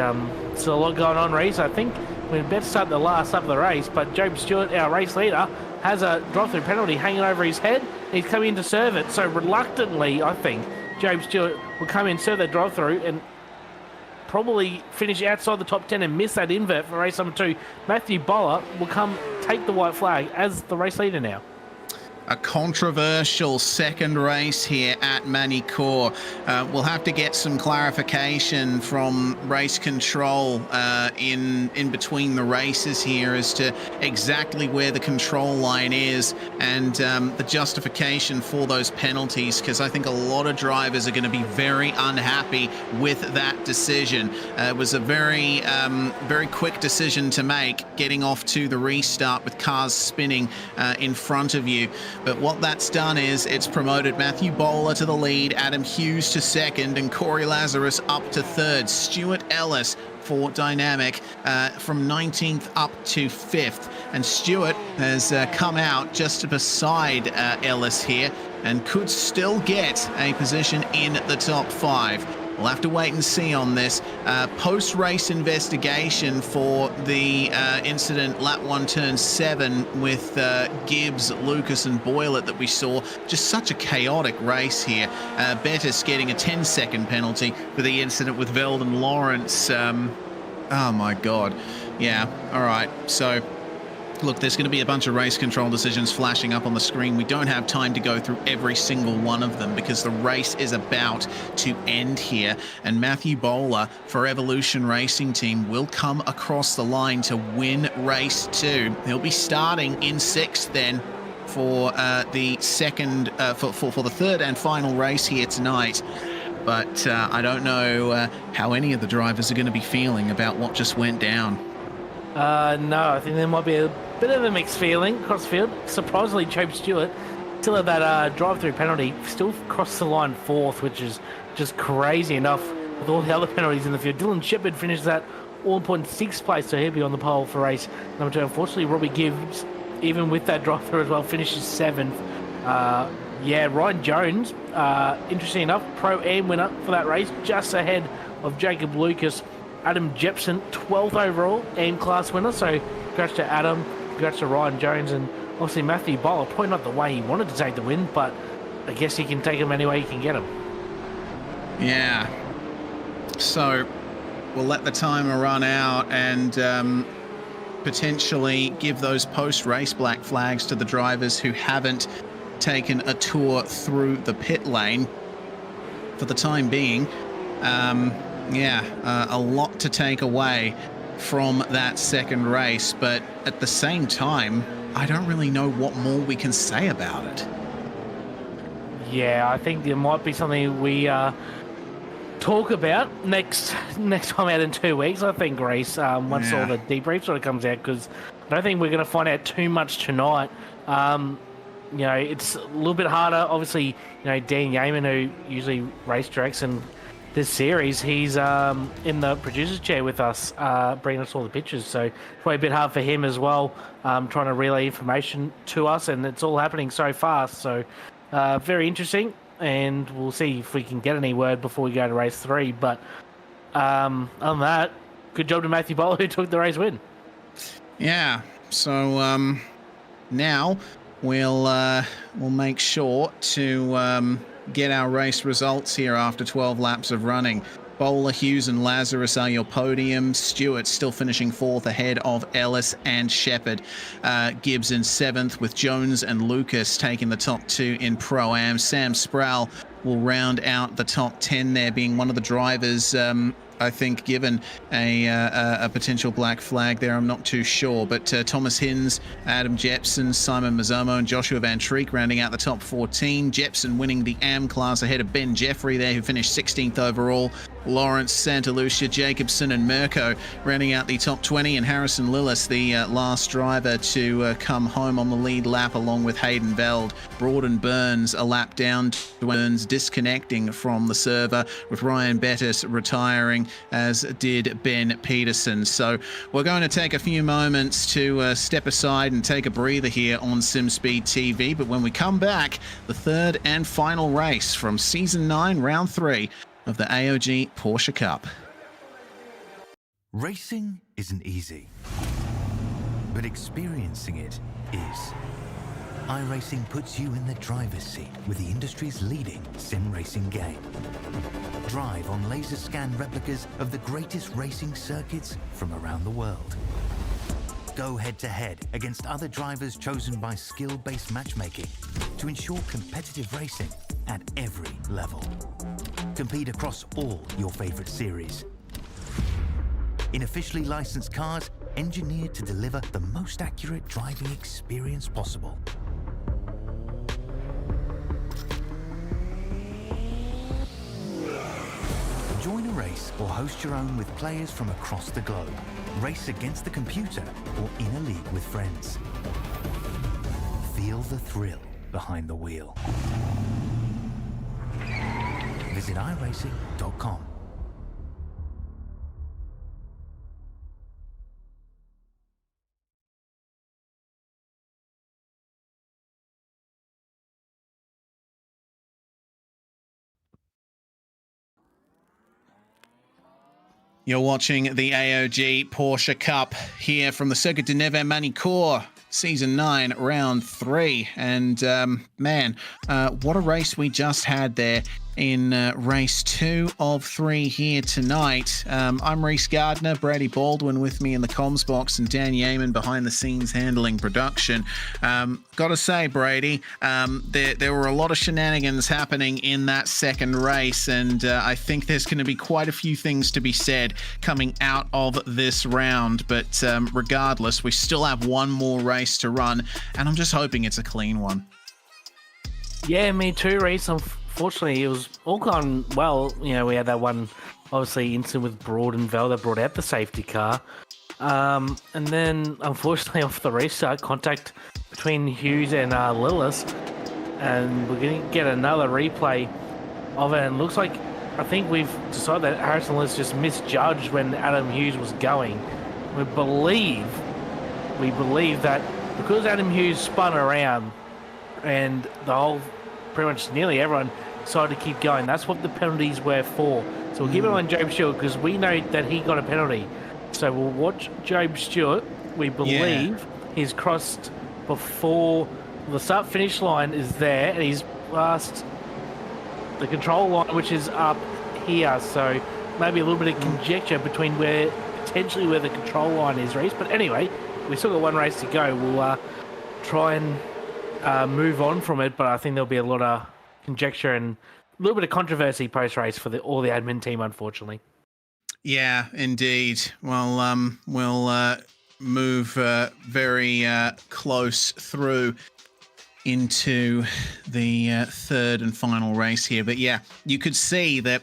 still a lot going on, Reece. I think we'd better start the last up of the race, but Job Stewart, our race leader, has a drive-through penalty hanging over his head. He's coming in to serve it, so reluctantly, I think Job Stewart will come in, serve that drive-through, and probably finish outside the top 10 and miss that invert for race number 2. Matthew Boller will come take the white flag as the race leader now. a controversial second race here at Magny-Cours. We'll have to get some clarification from race control in between the races here as to exactly where the control line is and the justification for those penalties, because I think a lot of drivers are going to be very unhappy with that decision. It was a very quick decision to make, getting off to the restart with cars spinning in front of you. But what that's done is it's promoted Matthew Bowler to the lead, Adam Hughes to second, and Corey Lazarus up to third. Stuart Ellis for Dynamic from 19th up to 5th. And Stuart has come out just beside Ellis here and could still get a position in the top 5. We'll have to wait and see on this. Post-race investigation for the incident lap 1 turn 7 with Gibbs, Lucas and Boylett that we saw. Just such a chaotic race here. Bettis getting a 10-second penalty for the incident with Veldon Lawrence. Oh my God. Yeah, all right. So look, there's going to be a bunch of race control decisions flashing up on the screen. We don't have time to go through every single one of them because the race is about to end here. And Matthew Bowler for Evolution Racing Team will come across the line to win race 2. He'll be starting in 6th then for the second, for the third and final race here tonight. But I don't know how any of the drivers are going to be feeling about what just went down. No, I think there might be a bit of a mixed feeling across the field. Surprisingly, Chope Stewart still had that drive-through penalty, still crossed the line 4th, which is just crazy enough with all the other penalties in the field. Dylan Shepherd finished that all-important 6th place, so he'll be on the pole for race number 2. Unfortunately, Robbie Gibbs, even with that drive-through as well, finishes 7th. Yeah, Ryan Jones, interesting enough, Pro-Am winner for that race, just ahead of Jacob Lucas. Adam Jepson, 12th overall AM class winner, so congrats to Adam, congrats to Ryan Jones, and obviously Matthew Bowler, probably not the way he wanted to take the win, but I guess he can take him any way he can get him. Yeah, so we'll let the timer run out and potentially give those post-race black flags to the drivers who haven't taken a tour through the pit lane for the time being. A lot to take away from that second race, but at the same time, I don't really know what more we can say about it. Yeah, I think there might be something we talk about next time out in 2 weeks, I think, Grace, once all the debrief sort of comes out, because I don't think we're going to find out too much tonight. You know, it's a little bit harder. Obviously, you know, Dan Yeaman, who usually race directs and this series, he's in the producer's chair with us, bringing us all the pictures. So it's probably a bit hard for him as well, trying to relay information to us, and it's all happening so fast. So very interesting, and we'll see if we can get any word before we go to race 3. But other than that, good job to Matthew Bowler, who took the race win. Yeah. So now we'll make sure to get our race results here after 12 laps of running. Bowler, Hughes and Lazarus are your podium. Stewart still finishing 4th ahead of Ellis and Shepherd. Gibbs in 7th, with Jones and Lucas taking the top 2 in Pro-Am. Sam Sproul will round out the top 10 there, being one of the drivers I think given a potential black flag there. I'm not too sure, but Thomas Hinz, Adam Jepson, Simon Mazzomo and Joshua Van Treek rounding out the top 14. Jepson winning the AM class ahead of Ben Jeffrey there, who finished 16th overall. Lawrence, Santa Lucia, Jacobson and Mirko rounding out the top 20, and Harrison Lillis, the last driver to come home on the lead lap along with Hayden Veld. Broad and Burns a lap down, Burns disconnecting from the server, with Ryan Bettis retiring, as did Ben Peterson. So we're going to take a few moments to step aside and take a breather here on SimSpeed TV, but when we come back, the third and final race from Season 9, Round 3 of the AOG Porsche Cup. Racing isn't easy, but experiencing it is. iRacing puts you in the driver's seat with the industry's leading sim racing game. Drive on laser scan replicas of the greatest racing circuits from around the world. Go head-to-head against other drivers chosen by skill-based matchmaking to ensure competitive racing at every level. Compete across all your favorite series. In officially licensed cars, engineered to deliver the most accurate driving experience possible. Join a race or host your own with players from across the globe. Race against the computer or in a league with friends. Feel the thrill behind the wheel. Visit iRacing.com. You're watching the AOG Porsche Cup here from the Circuit de Neve Magny-Cours, Season 9, Round 3. And man, what a race we just had there in race 2 of 3 here tonight. I'm Reese Gardner, Brady Baldwin with me in the comms box, and Dan Yeaman behind the scenes handling production. Gotta say, Brady, there were a lot of shenanigans happening in that second race, and I think there's going to be quite a few things to be said coming out of this round. But regardless, we still have one more race to run, and I'm just hoping it's a clean one. Yeah, me too, Reese. Unfortunately, it was all gone well. You know, we had that one, obviously, incident with Broad and Vel that brought out the safety car. And then, unfortunately, off the restart, contact between Hughes and Lillis. And we're going to get another replay of it. And it looks like, I think we've decided that Harrison Lillis just misjudged when Adam Hughes was going. We believe that because Adam Hughes spun around and the whole, pretty much nearly everyone decided to keep going. That's what the penalties were for. So we'll keep it on Job Stewart because we know that he got a penalty. So we'll watch Job Stewart. We believe he's crossed before the start-finish line is there, and he's past the control line, which is up here. So maybe a little bit of conjecture between potentially where the control line is, Reese. But anyway, we still got one race to go. We'll try and move on from it, but I think there'll be a lot of conjecture and a little bit of controversy post-race for all the admin team, unfortunately. Yeah, indeed. Well, we'll move very close through into the third and final race here. But yeah, you could see that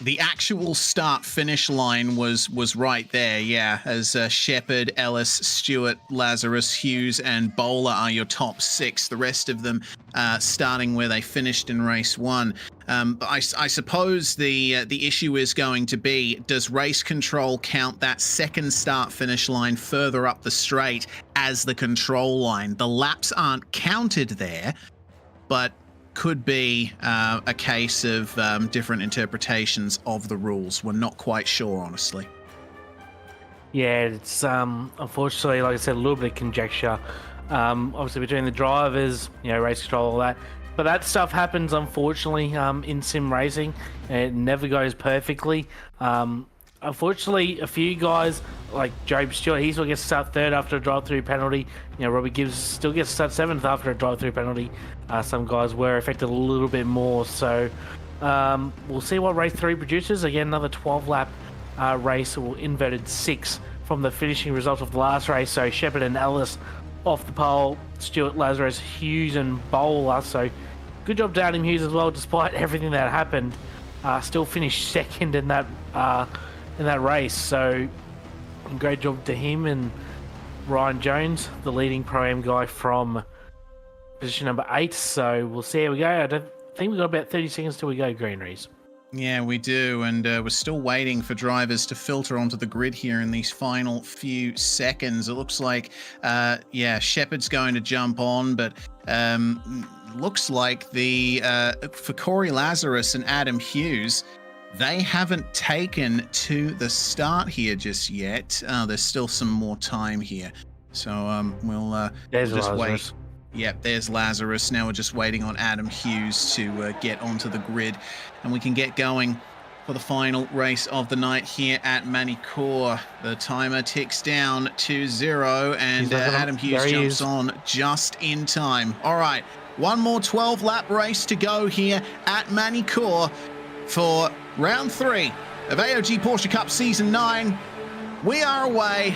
the actual start-finish line was right there, yeah, as Shepherd, Ellis, Stewart, Lazarus, Hughes, and Bowler are your top 6. The rest of them starting where they finished in race 1. But I suppose the issue is going to be, does race control count that second start-finish line further up the straight as the control line? The laps aren't counted there, but could be a case of different interpretations of the rules. We're not quite sure, honestly. Yeah, it's unfortunately, like I said, a little bit of conjecture. Obviously, between the drivers, race control, all that. But that stuff happens, unfortunately, in sim racing. It never goes perfectly. Unfortunately, a few guys, like Job Stewart, he still gets to start 3rd after a drive-through penalty. Robbie Gibbs still gets to start 7th after a drive-through penalty. Some guys were affected a little bit more. So we'll see what race 3 produces. Again, another 12-lap race, or inverted 6 from the finishing result of the last race. So Shepherd and Ellis off the pole, Stewart, Lazarus, Hughes, and Bowler. So good job to Adam Hughes as well, despite everything that happened. Still finished 2nd in that race. So great job to him. And Ryan Jones, the leading Pro-Am guy from position number 8. So we'll see how we go. I don't think we've got about 30 seconds till we go, Green Reese. Yeah, we do, and we're still waiting for drivers to filter onto the grid here in these final few seconds. It looks like, Shepherd's going to jump on, but looks like for Corey Lazarus and Adam Hughes, they haven't taken to the start here just yet. There's still some more time here, so we'll just wait. Yep, there's Lazarus. Now we're just waiting on Adam Hughes to get onto the grid, and we can get going for the final race of the night here at Magny-Cours. The timer ticks down to 0, and Adam Hughes jumps on just in time. All right, one more 12-lap race to go here at Magny-Cours for round 3 of AOG Porsche Cup Season 9. We are away,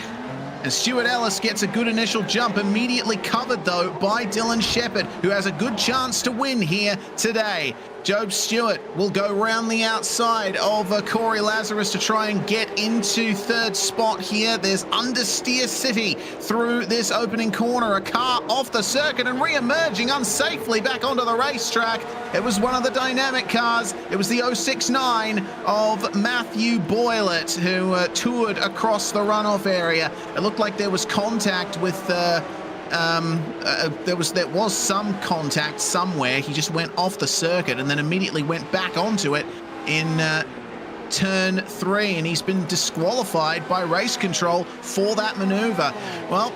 and Stuart Ellis gets a good initial jump, immediately covered, though, by Dylan Shepherd, who has a good chance to win here today. Job Stewart will go round the outside of Corey Lazarus to try and get into 3rd spot here. There's Understeer City through this opening corner. A car off the circuit and re-emerging unsafely back onto the racetrack. It was one of the dynamic cars. It was the 069 of Matthew Boylett, who toured across the runoff area. It looked like there was contact with... there was some contact somewhere. He just went off the circuit and then immediately went back onto it in turn 3, and he's been disqualified by race control for that maneuver. Well,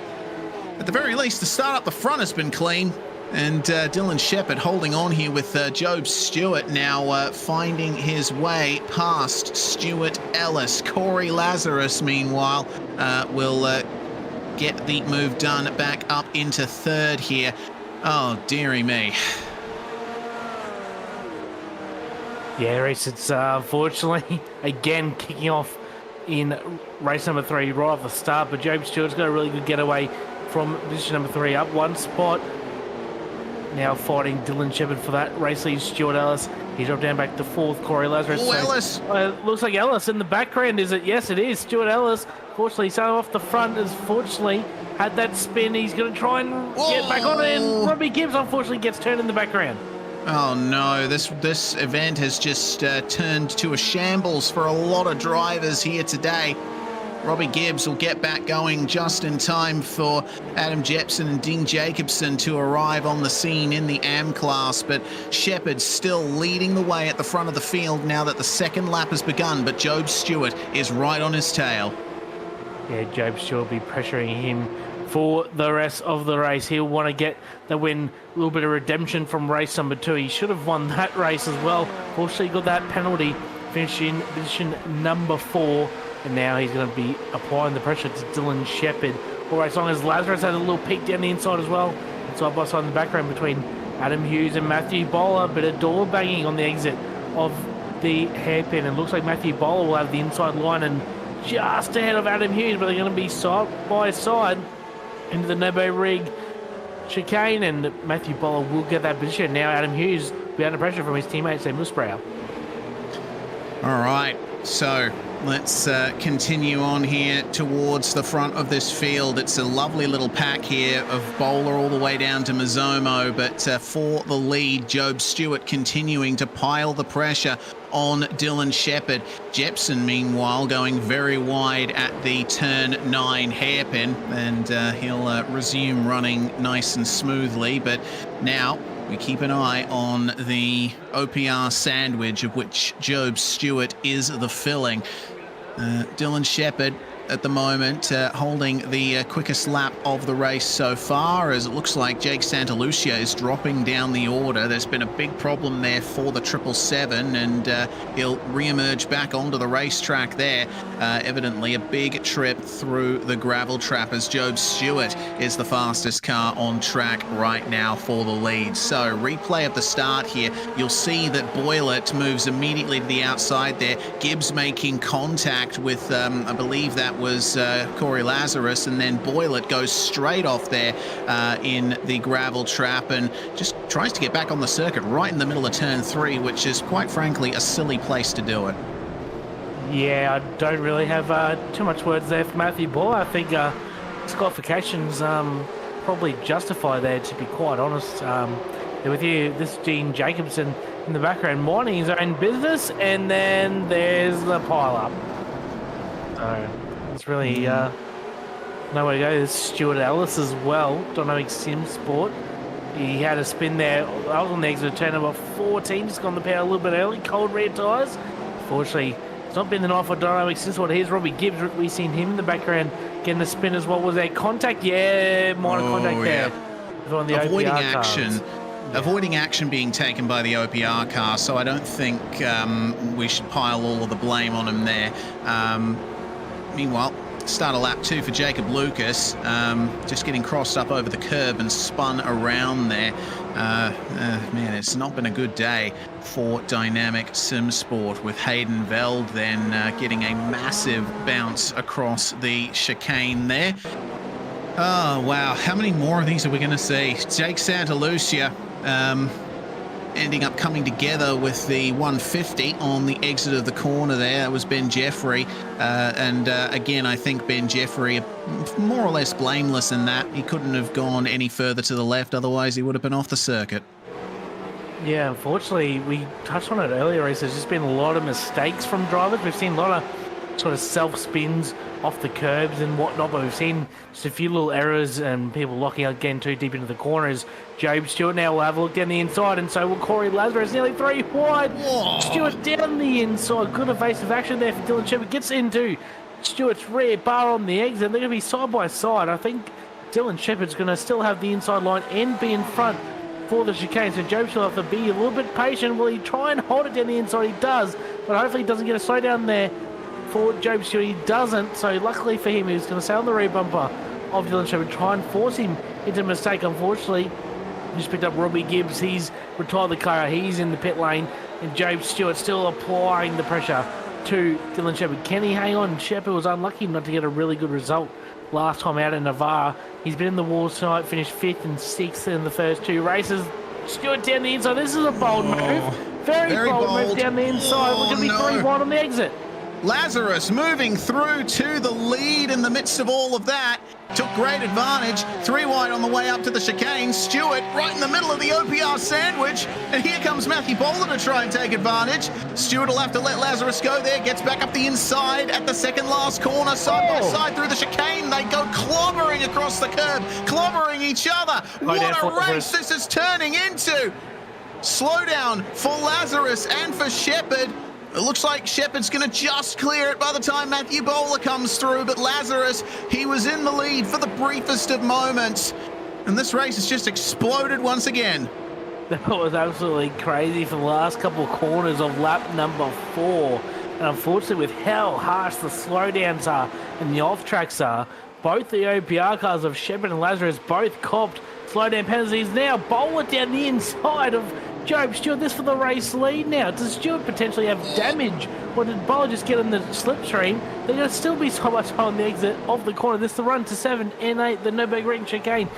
at the very least, the start up the front has been clean, and Dylan Shepherd holding on here with Job Stewart now finding his way past Stuart Ellis. Corey Lazarus, meanwhile, will get the move done back up into 3rd here. Oh, dearie me. Yeah, Reece, it's unfortunately, again, kicking off in race number 3 right off the start, but Job Stewart's got a really good getaway from position number 3 up 1 spot. Now fighting Dylan Shepherd for that race lead. Stuart Ellis, he dropped down back to 4th. Corey Lazarus. Oh, Ellis! Looks like Ellis in the background, is it? Yes, it is. Stuart Ellis, fortunately, so off the front, has fortunately had that spin. He's going to try and get back on it, and Robbie Gibbs, unfortunately, gets turned in the background. Oh, no. This event has just turned to a shambles for a lot of drivers here today. Robbie Gibbs will get back going just in time for Adam Jepson and Dean Jacobson to arrive on the scene in the AM class, but Shepherd still leading the way at the front of the field now that the 2nd lap has begun, but Job Stewart is right on his tail. Yeah, Job Stewart will be pressuring him for the rest of the race. He'll want to get the win, a little bit of redemption from race number 2. He should have won that race as well. Fortunately, got that penalty, finishing position number 4. And now he's going to be applying the pressure to Dylan Shepherd. All right, as long as Lazarus has a little peek down the inside as well. And side by side in the background between Adam Hughes and Matthew Bowler. Bit of door banging on the exit of the hairpin. It looks like Matthew Bowler will have the inside line and just ahead of Adam Hughes, but they're going to be side by side into the Nebo Rig chicane, and Matthew Bowler will get that position. Now Adam Hughes will be under pressure from his teammate Sam Musprayer. All right, so let's continue on here towards the front of this field. It's a lovely little pack here of Bowler all the way down to Mazomo, but for the lead, Job Stewart continuing to pile the pressure on Dylan Shepherd. Jepson, meanwhile, going very wide at the turn 9 hairpin, and he'll resume running nice and smoothly, but now we keep an eye on the OPR sandwich, of which Job Stewart is the filling. Dylan Shepherd at the moment holding the quickest lap of the race so far, as it looks like Jake Santalucia is dropping down the order. There's been a big problem there for the 777, and he'll re-emerge back onto the racetrack there. Evidently a big trip through the gravel trap, as Job Stewart is the fastest car on track right now for the lead. So replay of the start here, you'll see that Boylett moves immediately to the outside there. Gibbs making contact with, I believe that was Corey Lazarus, and then Boylett goes straight off there in the gravel trap and just tries to get back on the circuit right in the middle of turn 3, which is quite frankly a silly place to do it. Yeah, I don't really have too much words there for Matthew Ball. I think disqualifications probably justify there, to be quite honest. With you, this is Dean Jacobson in the background minding his own business, and then there's the pile-up. So it's really no way to go. There's Stuart Ellis as well, Dynamic Sim Sport. He had a spin there. I was on the exit of turn number 14, just got on the power a little bit early. Cold rear tyres. Fortunately, it's not been the night for Dynamic Sim Sport. Here's Robbie Gibbs. We've seen him in the background getting a spin as well. Was there contact? Yeah, minor contact there. Yeah. On the avoiding OPR action. cards. avoiding action being taken by the OPR car, so I don't think we should pile all of the blame on him there. Meanwhile, start of lap 2 for Jacob Lucas, just getting crossed up over the curb and spun around there. Man, it's not been a good day for Dynamic Sim Sport, with Hayden Veld then getting a massive bounce across the chicane there. Oh, wow. How many more of these are we going to see? Jake Santa Lucia ending up coming together with the 150 on the exit of the corner there. That was Ben Jeffrey. Again, I think Ben Jeffrey, more or less blameless in that. He couldn't have gone any further to the left, otherwise he would have been off the circuit. Yeah, unfortunately, we touched on it earlier. There's just been a lot of mistakes from drivers. We've seen a lot of sort of self-spins off the curbs and whatnot, but we've seen just a few little errors and people locking out, getting too deep into the corners. Job Stewart now will have a look down the inside, and so will Corey Lazarus, nearly 3 wide. Whoa. Stewart down the inside. Good evasive action there for Dylan Shepard. Gets into Stewart's rear bar on the exit. They're going to be side by side. I think Dylan Shepard's going to still have the inside line and be in front for the chicane, so Job will have to be a little bit patient. Will he try and hold it down the inside? He does, but hopefully he doesn't get a slow down there for Job Stewart. He doesn't, so luckily for him, he's going to stay on the rear bumper of Dylan Shepard, try and force him into a mistake. Unfortunately, just picked up Robbie Gibbs. He's retired the car. He's in the pit lane, and Job Stewart still applying the pressure to Dylan Shepard. Can he hang on? Shepard was unlucky not to get a really good result last time out in Navarra. He's been in the walls tonight, finished 5th and 6th in the first 2 races. Stewart down the inside. This is a bold move. Very bold move down the inside. We're going to be 3 wide on the exit. Lazarus moving through to the lead in the midst of all of that. Took great advantage. 3 wide on the way up to the chicane. Stewart right in the middle of the OPR sandwich. And here comes Matthew Bowler to try and take advantage. Stewart will have to let Lazarus go there. Gets back up the inside at the second last corner. Side by side through the chicane. They go clobbering across the curb. Clobbering each other. What a race this is turning into. Slowdown for Lazarus and for Shepard. It looks like Shepard's going to just clear it by the time Matthew Bowler comes through, but Lazarus, he was in the lead for the briefest of moments, and this race has just exploded once again. That was absolutely crazy for the last couple of corners of lap number 4, and unfortunately with how harsh the slowdowns are and the off-tracks are, both the OPR cars of Shepard and Lazarus both copped slowdown penalties. Now Bowler down the inside of Job Stewart, this for the race lead now. Does Stewart potentially have damage, or did Bowler just get in the slipstream? They're going to still be so much on the exit of the corner. This is the run to 7 and 8, the Nürburgring chicane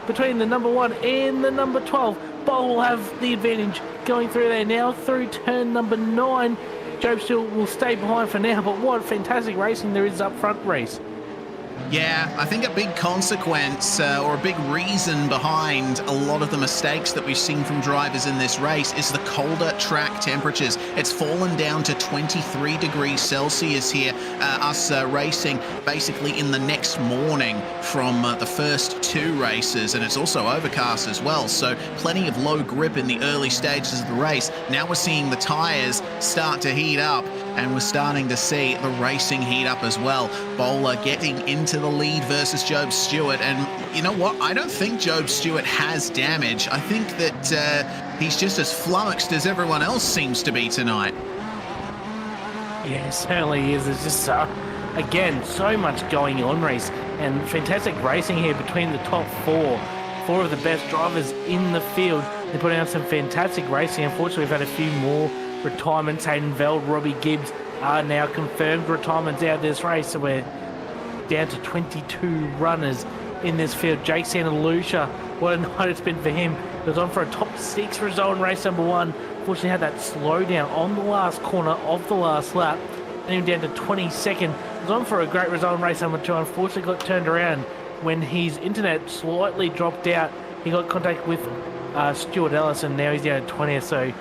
between the number 1 and the number 12. Bowler will have the advantage going through there now through turn number 9. Job Stewart will stay behind for now, but what fantastic racing there is up front, race. Yeah, I think a big consequence or a big reason behind a lot of the mistakes that we've seen from drivers in this race is the colder track temperatures. It's fallen down to 23 degrees Celsius here, us racing basically in the next morning from the first 2 races, and it's also overcast as well, so plenty of low grip in the early stages of the race. Now we're seeing the tyres start to heat up, and we're starting to see the racing heat up as well. Bowler getting into the lead versus Job Stewart, and you know what? I don't think Job Stewart has damage. I think that he's just as flummoxed as everyone else seems to be tonight. Yeah, it certainly is. There's just, again, so much going on, race, and fantastic racing here between the top 4 of the best drivers in the field. They put out some fantastic racing. Unfortunately, we've had a few more retirements. Hayden Veld, Robbie Gibbs are now confirmed retirements out of this race, so we're down to 22 runners in this field. Jake Santa Lucia, what a night it's been for him. He was on for a top 6 result in race number 1. Fortunately had that slowdown on the last corner of the last lap, and him down to 22nd. He was on for a great result in race number 2. Unfortunately got turned around when his internet slightly dropped out. He got contact with Stuart Ellis, and now he's down to 20th, so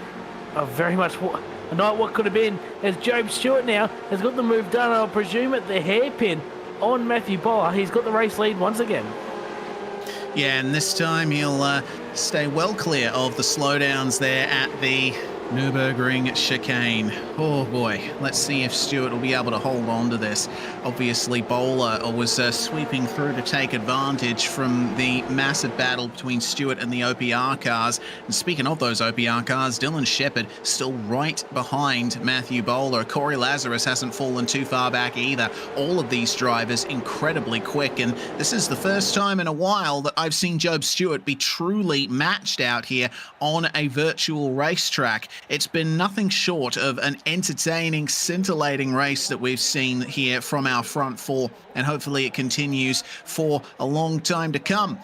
very much a night what could have been, as Job Stewart now has got the move done. I'll presume at the hairpin on Matthew Bowler. He's got the race lead once again. Yeah, and this time he'll stay well clear of the slowdowns there at the Nürburgring chicane. Oh boy, let's see if Stewart will be able to hold on to this. Obviously, Bowler was sweeping through to take advantage from the massive battle between Stewart and the OPR cars. And speaking of those OPR cars, Dylan Shepherd still right behind Matthew Bowler. Corey Lazarus hasn't fallen too far back either. All of these drivers incredibly quick, and this is the first time in a while that I've seen Job Stewart be truly matched out here on a virtual racetrack. It's been nothing short of an entertaining, scintillating race that we've seen here from our front four, and hopefully it continues for a long time to come.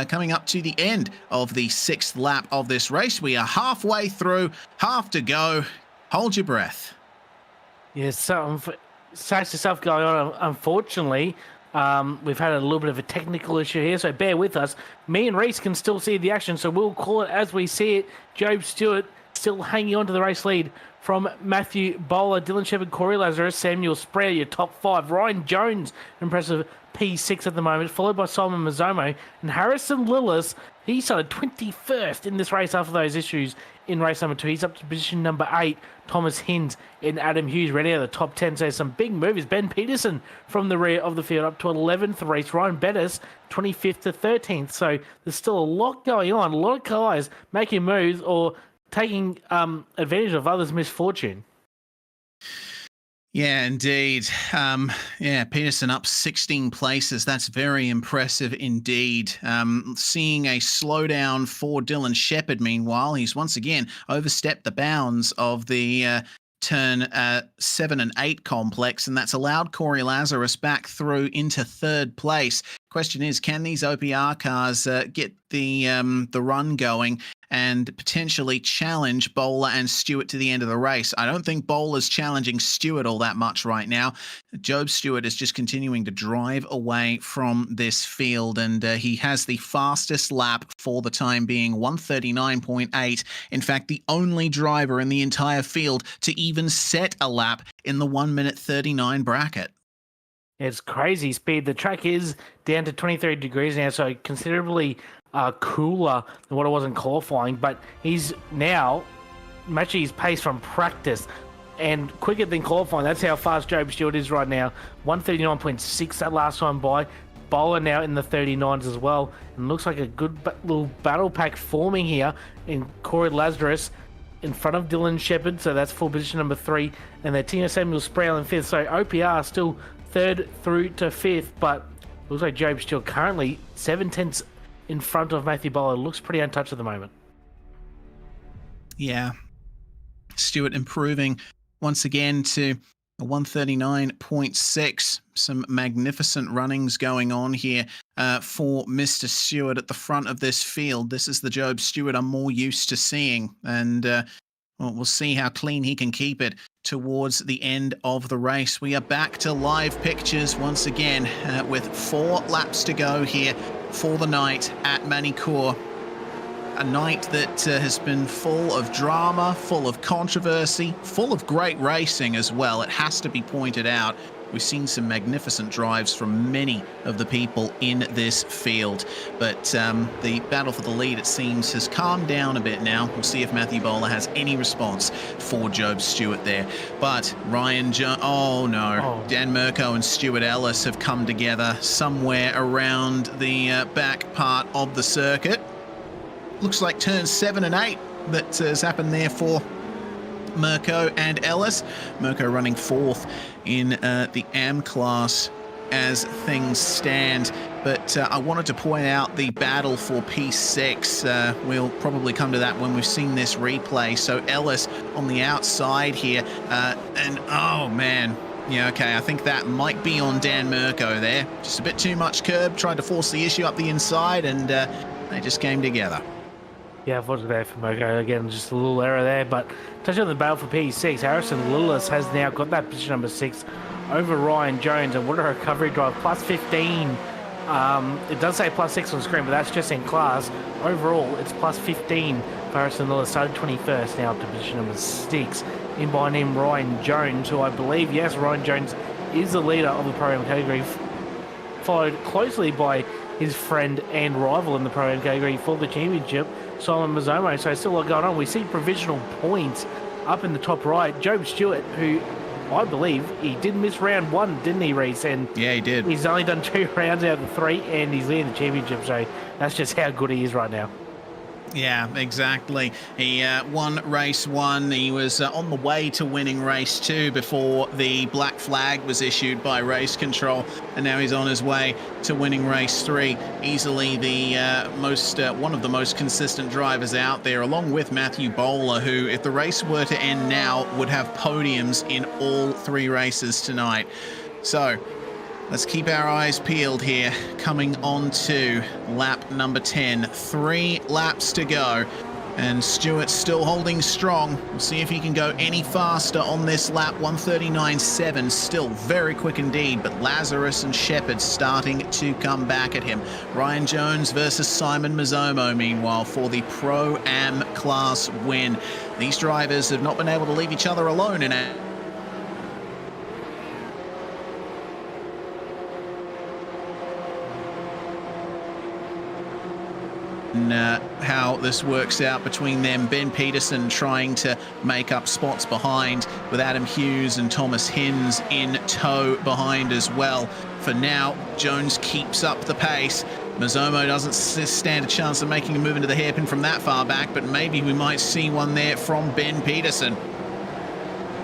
Coming up to the end of the 6th lap of this race, we are halfway through, half to go. Hold your breath. Yes, so such stuff going on. Unfortunately, we've had a little bit of a technical issue here, so bear with us. Me and Reese can still see the action, so we'll call it as we see it. Job Stewart still hanging on to the race lead from Matthew Bowler, Dylan Shepherd, Corey Lazarus, Samuel Spread, your top 5. Ryan Jones, impressive P6 at the moment, followed by Simon Mazzomo. And Harrison Lillis, he started 21st in this race after those issues in race number 2. He's up to position number 8. Thomas Hinds and Adam Hughes ready out of the top 10. So some big moves. Ben Peterson from the rear of the field up to 11th race. Ryan Bettis, 25th to 13th. So there's still a lot going on. A lot of guys making moves or taking advantage of others' misfortune. Yeah, indeed. Peterson up 16 places. That's very impressive indeed. Seeing a slowdown for Dylan Shepherd, meanwhile, he's once again overstepped the bounds of the turn 7 and 8 complex, and that's allowed Corey Lazarus back through into 3rd place. Question is, can these OPR cars get the run going and potentially challenge Bowler and Stewart to the end of the race? I don't think Bowler's challenging Stewart all that much right now. Job Stewart is just continuing to drive away from this field, and he has the fastest lap for the time being, 139.8. In fact, the only driver in the entire field to even set a lap in the 1 minute 39 bracket. It's crazy speed. The track is down to 23 degrees now, so considerably cooler than what it was in qualifying, but he's now matching his pace from practice and quicker than qualifying. That's how fast Job Stewart is right now. 139.6 that last time by. Bowler now in the 39s as well, and looks like a good little battle pack forming here in Corey Lazarus in front of Dylan Shepherd, so that's full position number 3, and then Tino Samuel Sproul in 5th. So OPR still 3rd through to 5th, but looks like Job Stewart currently 7/10 in front of Matthew Bowler. Looks pretty untouched at the moment. Yeah. Stewart improving once again to a 139.6. Some magnificent runnings going on here for Mr. Stewart at the front of this field. This is the Job Stewart I'm more used to seeing, and we'll see how clean he can keep it towards the end of the race. We are back to live pictures once again with 4 laps to go here for the night at Magny-Cours. A night that has been full of drama, full of controversy, full of great racing as well. It has to be pointed out. We've seen some magnificent drives from many of the people in this field. But the battle for the lead, it seems, has calmed down a bit now. We'll see if Matthew Bowler has any response for Job Stewart there. But Ryan Dan Mirko and Stuart Ellis have come together somewhere around the back part of the circuit. Looks like turns 7 and 8 that has happened there for Mirko and Ellis. Mirko running 4th in the AM class as things stand. But I wanted to point out the battle for P6. We'll probably come to that when we've seen this replay. So Ellis on the outside here. And oh man. Yeah, okay, I think that might be on Dan Mirko there. Just a bit too much curb, tried to force the issue up the inside, and they just came together. Yeah, unfortunately there for Mirko. Again, just a little error there, but touching on the battle for P6, Harrison Lillis has now got that position number 6 over Ryan Jones, and what a recovery drive, plus 15. It does say plus 6 on screen, but that's just in class. Overall, it's plus 15 for Harrison Lillis. Started 21st, now up to position number 6. In behind him, Ryan Jones, who I believe, yes, Ryan Jones is the leader of the program category, followed closely by his friend and rival in the Pro-Am category for the championship, Simon Mazzomo. So still a lot going on. We see provisional points up in the top right. Job Stewart, who I believe he did miss round 1, didn't he, Reece? And yeah, he did. He's only done 2 rounds out of the 3, and he's leading the championship. So that's just how good he is right now. Yeah, exactly. He won race 1. He was on the way to winning race 2 before the black flag was issued by race control, and now he's on his way to winning race 3. Easily the one of the most consistent drivers out there, along with Matthew Bowler, who, if the race were to end now, would have podiums in all 3 races tonight. So let's keep our eyes peeled here. Coming on to lap number 10. 3 laps to go. And Stewart's still holding strong. We'll see if he can go any faster on this lap. 1:39.7, still very quick indeed. But Lazarus and Shepard starting to come back at him. Ryan Jones versus Simon Mazzomo, meanwhile, for the Pro-Am class win. These drivers have not been able to leave each other alone in it. How this works out between them. Ben Peterson trying to make up spots behind, with Adam Hughes and Thomas Hinds in tow behind as well. For now, Jones keeps up the pace. Mazzomo doesn't stand a chance of making a move into the hairpin from that far back, but maybe we might see one there from Ben Peterson.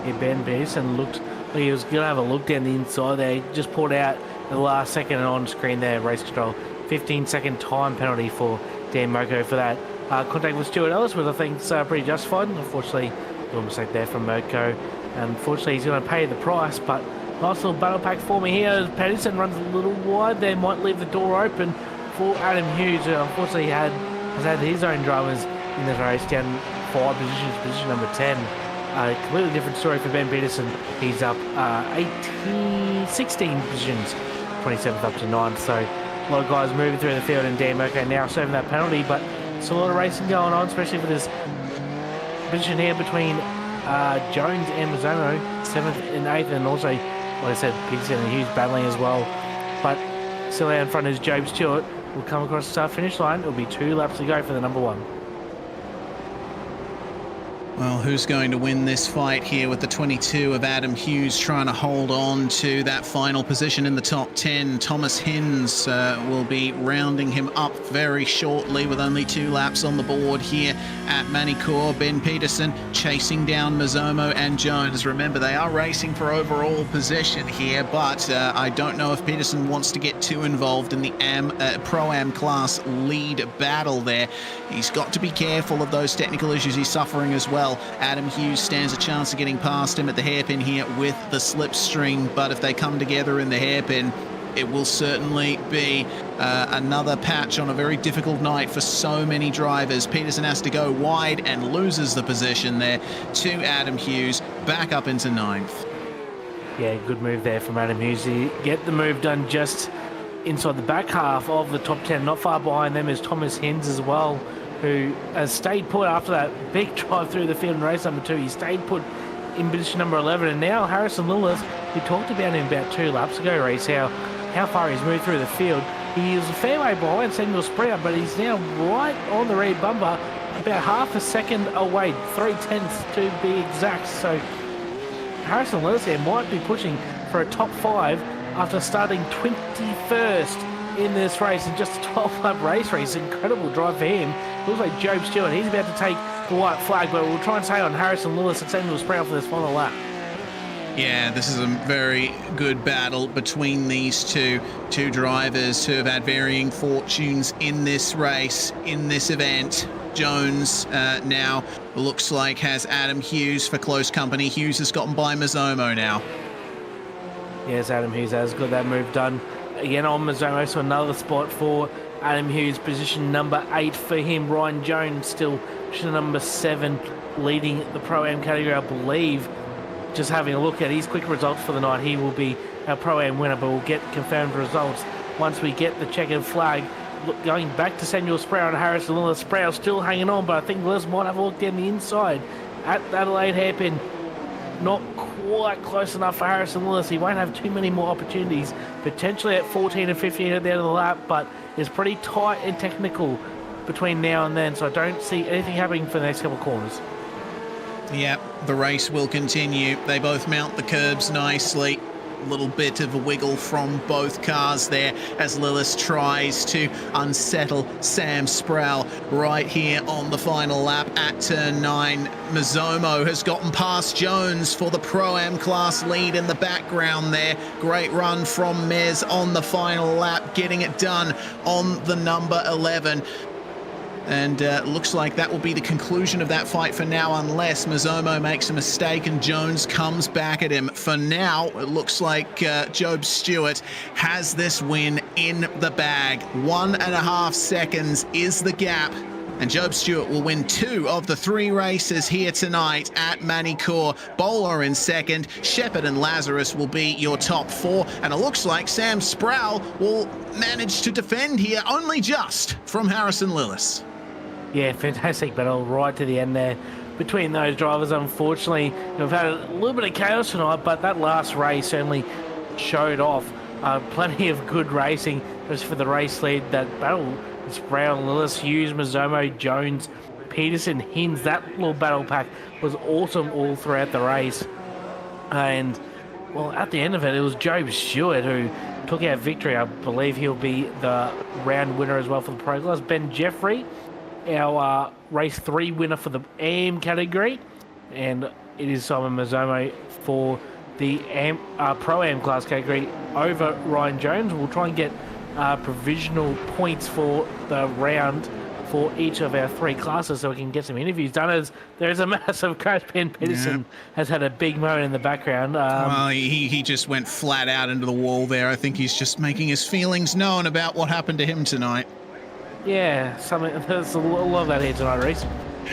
Yeah, Ben Peterson looked like he was going to have a look down the inside there. He just pulled out at the last second, and on screen there, race control. 15-second time penalty for Dan Moko for that. Contact with Stuart Ellis, which I think is pretty justified. Unfortunately, a little mistake there from Moko. Unfortunately, he's going to pay the price, but nice little battle pack for me here. Peterson runs a little wide there, might leave the door open for Adam Hughes, who unfortunately has had his own dramas in this race, down 5 positions, position number 10. Completely different story for Ben Peterson. He's up 16 positions, 27th up to 9th. So a lot of guys moving through the field, and Dan Moko now serving that penalty, but it's a lot of racing going on, especially for this position here between Jones and Mazzomo, 7th and 8th, and also, like I said, Peterson and Hughes battling as well. But still out in front is Job Stewart. Will come across the start-finish line. It'll be 2 laps to go for the number 1. Well, who's going to win this fight here with the 22 of Adam Hughes trying to hold on to that final position in the top 10? Thomas Hinds will be rounding him up very shortly with only 2 laps on the board here at Magny-Cours. Ben Peterson chasing down Mazzomo and Jones. Remember, they are racing for overall position here, but I don't know if Peterson wants to get too involved in the Pro-Am class lead battle there. He's got to be careful of those technical issues he's suffering as well. Adam Hughes stands a chance of getting past him at the hairpin here with the slipstream, but if they come together in the hairpin, it will certainly be another patch on a very difficult night for so many drivers. Peterson has to go wide and loses the position there to Adam Hughes, back up into 9th. Yeah, good move there from Adam Hughes. He get the move done just inside the back half of the top 10. Not far behind them is Thomas Hinds as well, who has stayed put after that big drive through the field in race number 2. He stayed put in position number 11, and now Harrison Lillis, we talked about him about 2 laps ago, Reece, how far he's moved through the field. He is a fair way behind Samuel Spreyer, but he's now right on the rear bumper, about half a second away, 0.3 to be exact. So Harrison Lillis here might be pushing for a top 5 after starting 21st in this race in just a 12-lap race. Incredible drive for him. Looks like Job Stewart, he's about to take the white flag, but we'll try and stay on Harrison Lillis and Samuel Sprout for this final lap. Yeah, this is a very good battle between these two drivers who have had varying fortunes in this race, in this event. Jones now looks like has Adam Hughes for close company. Hughes has gotten by Mazzomo now. Yes, Adam Hughes has got that move done. Again on Mazzomo, so another spot for Adam Hughes, position number 8 for him. Ryan Jones still position number 7, leading the Pro-Am category, I believe. Just having a look at his quick results for the night, he will be our Pro-Am winner, but we'll get confirmed results once we get the checkered flag. Look, going back to Samuel Sprout and Harrison Lillis. Sprout still hanging on, but I think Lillis might have a look down the inside at Adelaide hairpin. Not quite close enough for Harrison Lillis. He won't have too many more opportunities, potentially at 14 and 15 at the end of the lap, but is pretty tight and technical between now and then, so I don't see anything happening for the next couple of corners. Yeah, the race will continue. They both mount the curbs nicely. A little bit of a wiggle from both cars there as Lillis tries to unsettle Sam Sproul right here on the final lap at turn 9. Mazomo has gotten past Jones for the Pro-Am class lead in the background there. Great run from Mez on the final lap, getting it done on the number 11. And looks like that will be the conclusion of that fight for now, unless Mazomo makes a mistake and Jones comes back at him. For now, it looks like Job Stewart has this win in the bag. 1.5 seconds is the gap. And Job Stewart will win 2 of the 3 races here tonight at Magny-Cours. Bowler in second, Shepherd and Lazarus will be your top 4. And it looks like Sam Sproul will manage to defend here only just from Harrison Lillis. Yeah, fantastic battle right to the end there between those drivers. Unfortunately, we've had a little bit of chaos tonight, but that last race certainly showed off plenty of good racing just for the race lead. That battle, Sproul, Lillis, Hughes, Mazomo, Jones, Peterson, Hinds, that little battle pack was awesome all throughout the race. And, well, at the end of it, it was Job Stewart who took out victory. I believe he'll be the round winner as well for the Pro Class. Ben Jeffrey, our race 3 winner for the AM category, and it is Simon Mazomo for the Pro-Am class category over Ryan Jones. We'll try and get provisional points for the round for each of our 3 classes so we can get some interviews done, as there's a massive crash. Ben Peterson has had a big moment in the background. Well, he just went flat out into the wall there. I think he's just making his feelings known about what happened to him tonight. Yeah, there's a lot of that here tonight, Reese.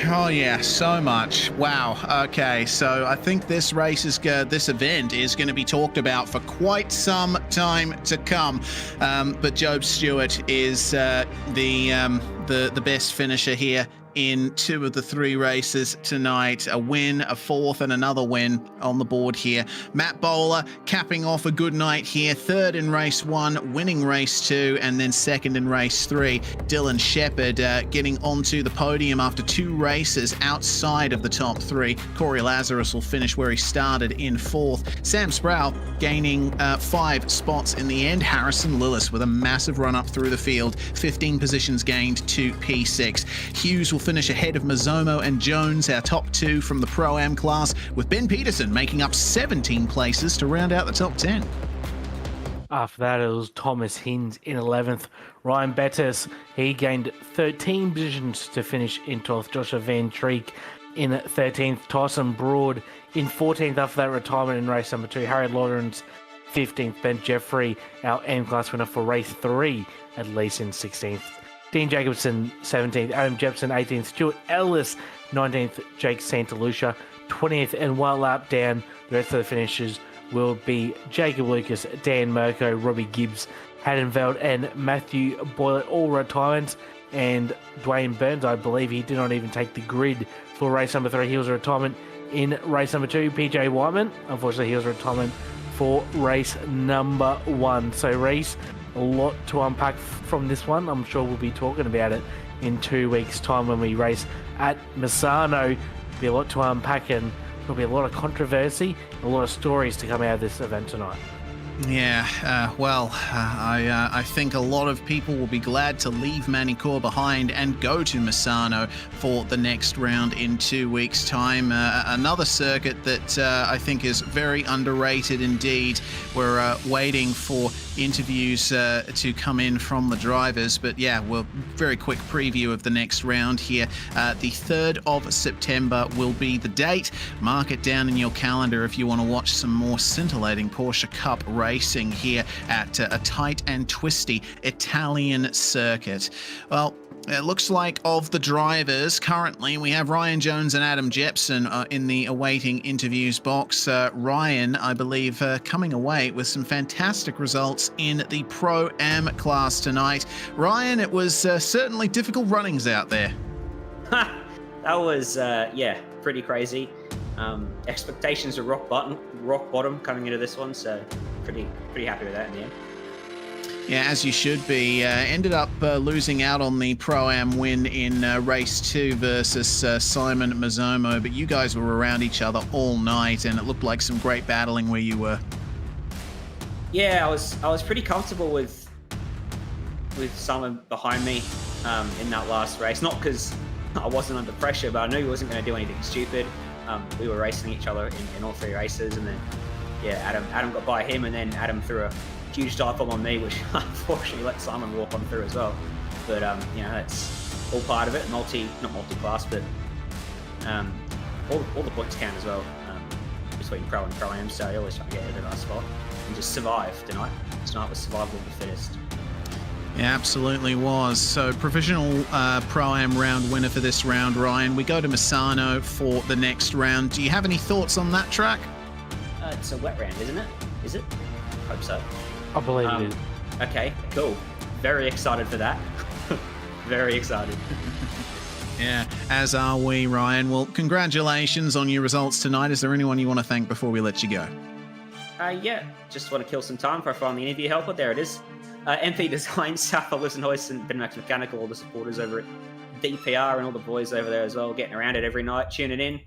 Oh yeah, so much. Wow. Okay, so I think this event is going to be talked about for quite some time to come. But Job Stewart is the best finisher here in 2 of the 3 races tonight. A win, a 4th, and another win on the board here. Matt Bowler capping off a good night here. 3rd in race 1, winning race 2, and then 2nd in race 3. Dylan Shepherd getting onto the podium after 2 races outside of the top 3. Corey Lazarus will finish where he started in 4th. Sam Sproul gaining 5 spots in the end. Harrison Lillis with a massive run up through the field. 15 positions gained to P6. Hughes will finish ahead of Mazomo and Jones, our top 2 from the Pro-Am class, with Ben Peterson making up 17 places to round out the top 10. After that, it was Thomas Hinds in 11th. Ryan Bettis, he gained 13 positions to finish in 12th. Joshua Van Treek in 13th. Tyson Broad in 14th after that retirement in race number 2. Harry Lawrence 15th. Ben Jeffrey, our M-class winner for race 3, at least in 16th. Dean Jacobson 17th, Adam Jepson 18th, Stuart Ellis 19th, Jake Santa Lucia 20th, and one lap down, the rest of the finishers will be Jacob Lucas, Dan Mirko, Robbie Gibbs, Haddonveld, and Matthew Boylett, all retirements. And Dwayne Burns, I believe he did not even take the grid for race number 3. He was a retirement in race number 2. PJ Whiteman, unfortunately, he was a retirement for race number 1. So, Reese, a lot to unpack from this one. I'm sure we'll be talking about it in 2 weeks' time when we race at Misano. There'll be a lot to unpack, and there'll be a lot of controversy, a lot of stories to come out of this event tonight. Yeah, I think a lot of people will be glad to leave Magny-Cours behind and go to Misano for the next round in 2 weeks' time. Another circuit that I think is very underrated indeed. We're waiting for interviews to come in from the drivers, but yeah, well, very quick preview of the next round here. The 3rd of September will be the date. Mark it down in your calendar if you want to watch some more scintillating Porsche Cup racing here at a tight and twisty Italian circuit. Well, it looks like of the drivers currently, we have Ryan Jones and Adam Jepson in the awaiting interviews box. Ryan, I believe, coming away with some fantastic results in the Pro-Am class tonight. Ryan, it was certainly difficult runnings out there. That was, pretty crazy. Expectations are rock bottom coming into this one, so pretty happy with that in the end. Yeah, as you should be. Ended up losing out on the Pro-Am win in race 2 versus Simon Mazomo, but you guys were around each other all night, and it looked like some great battling where you were. Yeah, I was pretty comfortable with Simon behind me in that last race. Not because I wasn't under pressure, but I knew he wasn't going to do anything stupid. We were racing each other in all 3 races, and then Adam got by him, and then Adam threw a huge dive bomb on me, which unfortunately let Simon walk on through as well. But that's all part of it. Not multi-class, but all the points count as well between pro and pro-am. So I always try to get a nice spot and just survive tonight. Tonight was survival of the fittest. It absolutely was. So provisional Pro-Am round winner for this round, Ryan. We go to Misano for the next round. Do you have any thoughts on that track? It's a wet round, isn't it? Is it? Hope so. I believe it is. Okay, cool. Very excited for that. Very excited. Yeah, as are we, Ryan. Well, congratulations on your results tonight. Is there anyone you want to thank before we let you go? Yeah, just want to kill some time before I find the interview helper. There it is. MP Design, South Lewis and Hoist, and Benmax Mechanical, all the supporters over at DPR and all the boys over there as well, getting around it every night, tuning in.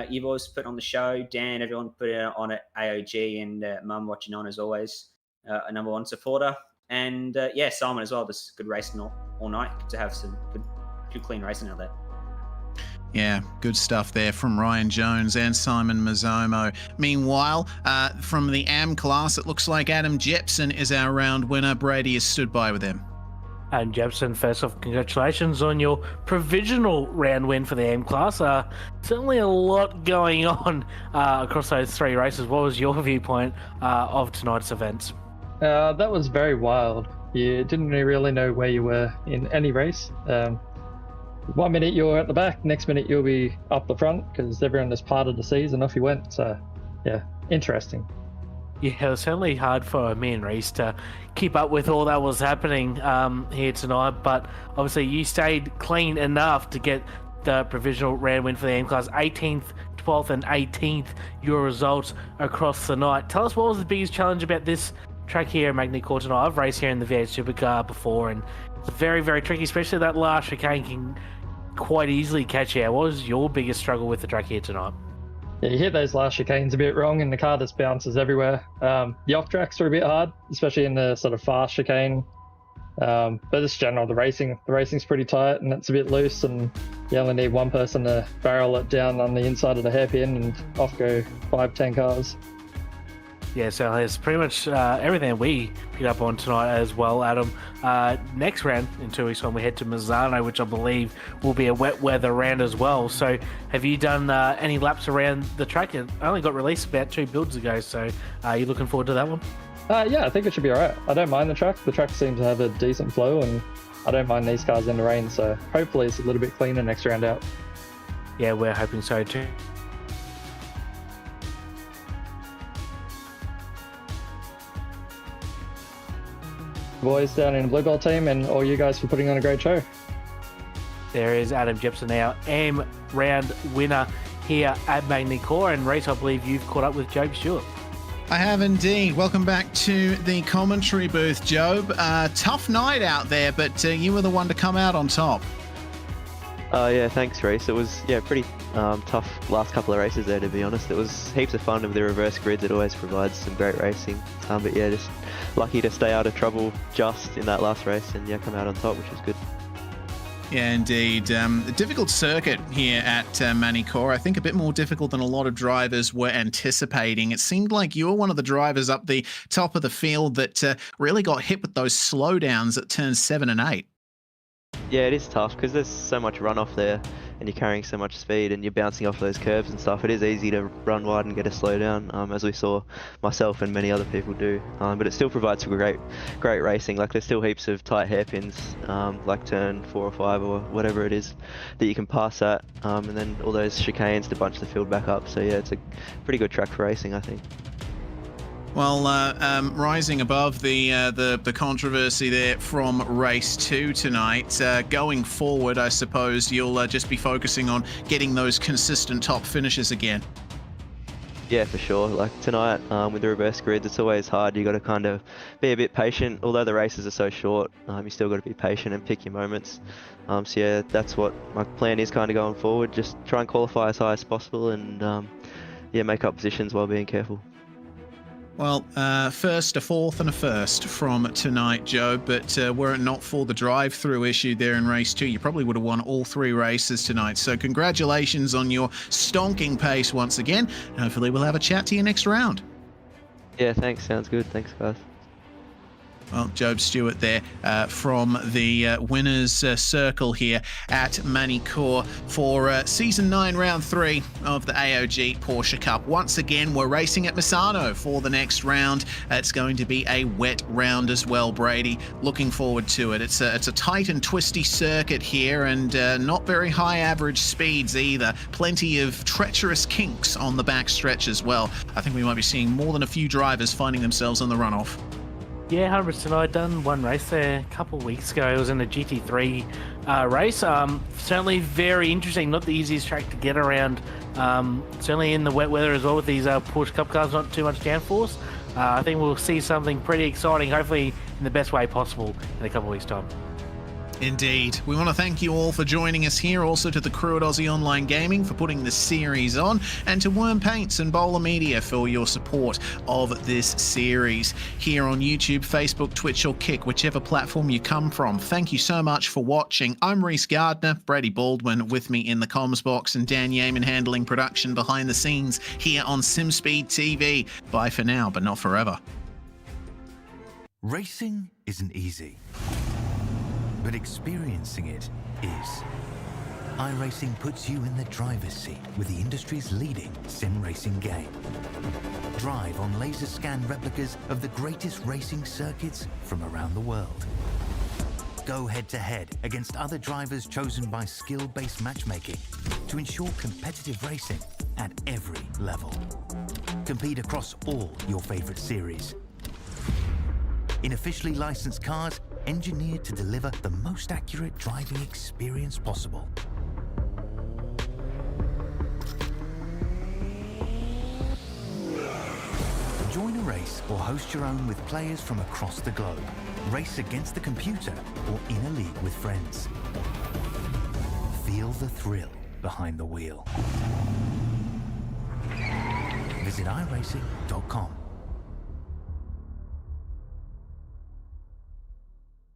You boys put on the show. Dan, everyone put it on at AOG, and Mum watching on as always. A number 1 supporter. And Simon as well, just good racing all night. Good to have some good clean racing out there. Yeah, good stuff there from Ryan Jones and Simon Mazomo. Meanwhile, from the AM class, it looks like Adam Jepson is our round winner. Brady has stood by with him. And Jepson, first off, congratulations on your provisional round win for the AM class. Certainly a lot going on across those 3 races. What was your viewpoint of tonight's events? That was very wild. You didn't really know where you were in any race. 1 minute you're at the back, next minute you'll be up the front because everyone is part of the season. Off you went. So, yeah, interesting. Yeah, it was certainly hard for me and Reese to keep up with all that was happening here tonight, but obviously you stayed clean enough to get the provisional round win for the AM class. 18th, 12th and 18th, your results across the night. Tell us, what was the biggest challenge about this track here at Magny-Cours tonight? I've raced here in the V8 Supercar before, and it's very, very tricky, especially that last chicane can quite easily catch you out. What was your biggest struggle with the track here tonight? Yeah, you hit those last chicanes a bit wrong, and the car just bounces everywhere. The off tracks are a bit hard, especially in the sort of fast chicane. But just general, the racing's pretty tight and it's a bit loose, and you only need one person to barrel it down on the inside of the hairpin, and off go 5-10 cars. Yeah, so it's pretty much everything we picked up on tonight as well, Adam. Next round, in 2 weeks' time, we head to Misano, which I believe will be a wet weather round as well. So have you done any laps around the track? It only got released about 2 builds ago, so are you looking forward to that one? Yeah, I think it should be all right. I don't mind the track. The track seems to have a decent flow, and I don't mind these cars in the rain, so hopefully it's a little bit cleaner next round out. Yeah, we're hoping so too. Boys down in the Blue Gold team, and all you guys for putting on a great show. There is Adam Jepson, our AM round winner here at Magny-Cours, and Reese, I believe you've caught up with Job Stewart. I have indeed. Welcome back to the commentary booth, Job. Tough night out there, but you were the one to come out on top. Yeah, thanks, Reese. It was pretty tough last couple of races there, to be honest. It was heaps of fun with the reverse grids. It always provides some great racing. But yeah, just lucky to stay out of trouble just in that last race and come out on top, which was good. Yeah, indeed. A difficult circuit here at Magny-Cours. I think a bit more difficult than a lot of drivers were anticipating. It seemed like you were one of the drivers up the top of the field that really got hit with those slowdowns at turns 7 and 8. Yeah, it is tough because there's so much runoff there and you're carrying so much speed and you're bouncing off those curves and stuff. It is easy to run wide and get a slowdown, as we saw myself and many other people do. But it still provides for great racing. Like, there's still heaps of tight hairpins, like turn 4 or 5 or whatever it is that you can pass at, and then all those chicanes to bunch the field back up. So yeah, it's a pretty good track for racing, I think. Well, rising above the controversy there from race 2 tonight, going forward, I suppose you'll just be focusing on getting those consistent top finishes again. Yeah, for sure. Like tonight, with the reverse grids, it's always hard. You got to kind of be a bit patient. Although the races are so short, you still got to be patient and pick your moments. So yeah, that's what my plan is kind of going forward. Just try and qualify as high as possible, and yeah, make up positions while being careful. Well, first, a fourth and a first from tonight, Joe, but were it not for the drive-through issue there in race 2, you probably would have won all 3 races tonight. So congratulations on your stonking pace once again, and hopefully we'll have a chat to you next round. Yeah, thanks. Sounds good. Thanks, guys. Well, Job Stewart there from the winners circle here at Magny-Cours for Season 9, Round 3 of the AOG Porsche Cup. Once again, we're racing at Misano for the next round. It's going to be a wet round as well, Brady. Looking forward to it. It's a tight and twisty circuit here, and not very high average speeds either. Plenty of treacherous kinks on the back stretch as well. I think we might be seeing more than a few drivers finding themselves on the runoff. Yeah, 100%. I'd done one race there a couple of weeks ago. It was in a GT3 race. Certainly very interesting. Not the easiest track to get around. Certainly in the wet weather as well with these Porsche Cup cars, not too much downforce. I think we'll see something pretty exciting, hopefully in the best way possible in a couple of weeks' time. Indeed. We want to thank you all for joining us here, also to the crew at Aussie Online Gaming for putting this series on, and to Worm Paints and Bowler Media for your support of this series here on YouTube, Facebook, Twitch or Kick, whichever platform you come from. Thank you so much for watching. I'm Reese Gardner, Brady Baldwin with me in the comms box, and Dan Yeaman handling production behind the scenes here on SimSpeed TV. Bye for now, but not forever. Racing isn't easy, but experiencing it is. iRacing puts you in the driver's seat with the industry's leading sim racing game. Drive on laser scan replicas of the greatest racing circuits from around the world. Go head to head against other drivers chosen by skill-based matchmaking to ensure competitive racing at every level. Compete across all your favorite series in officially licensed cars engineered to deliver the most accurate driving experience possible. Join a race or host your own with players from across the globe. Race against the computer or in a league with friends. Feel the thrill behind the wheel. Visit iRacing.com.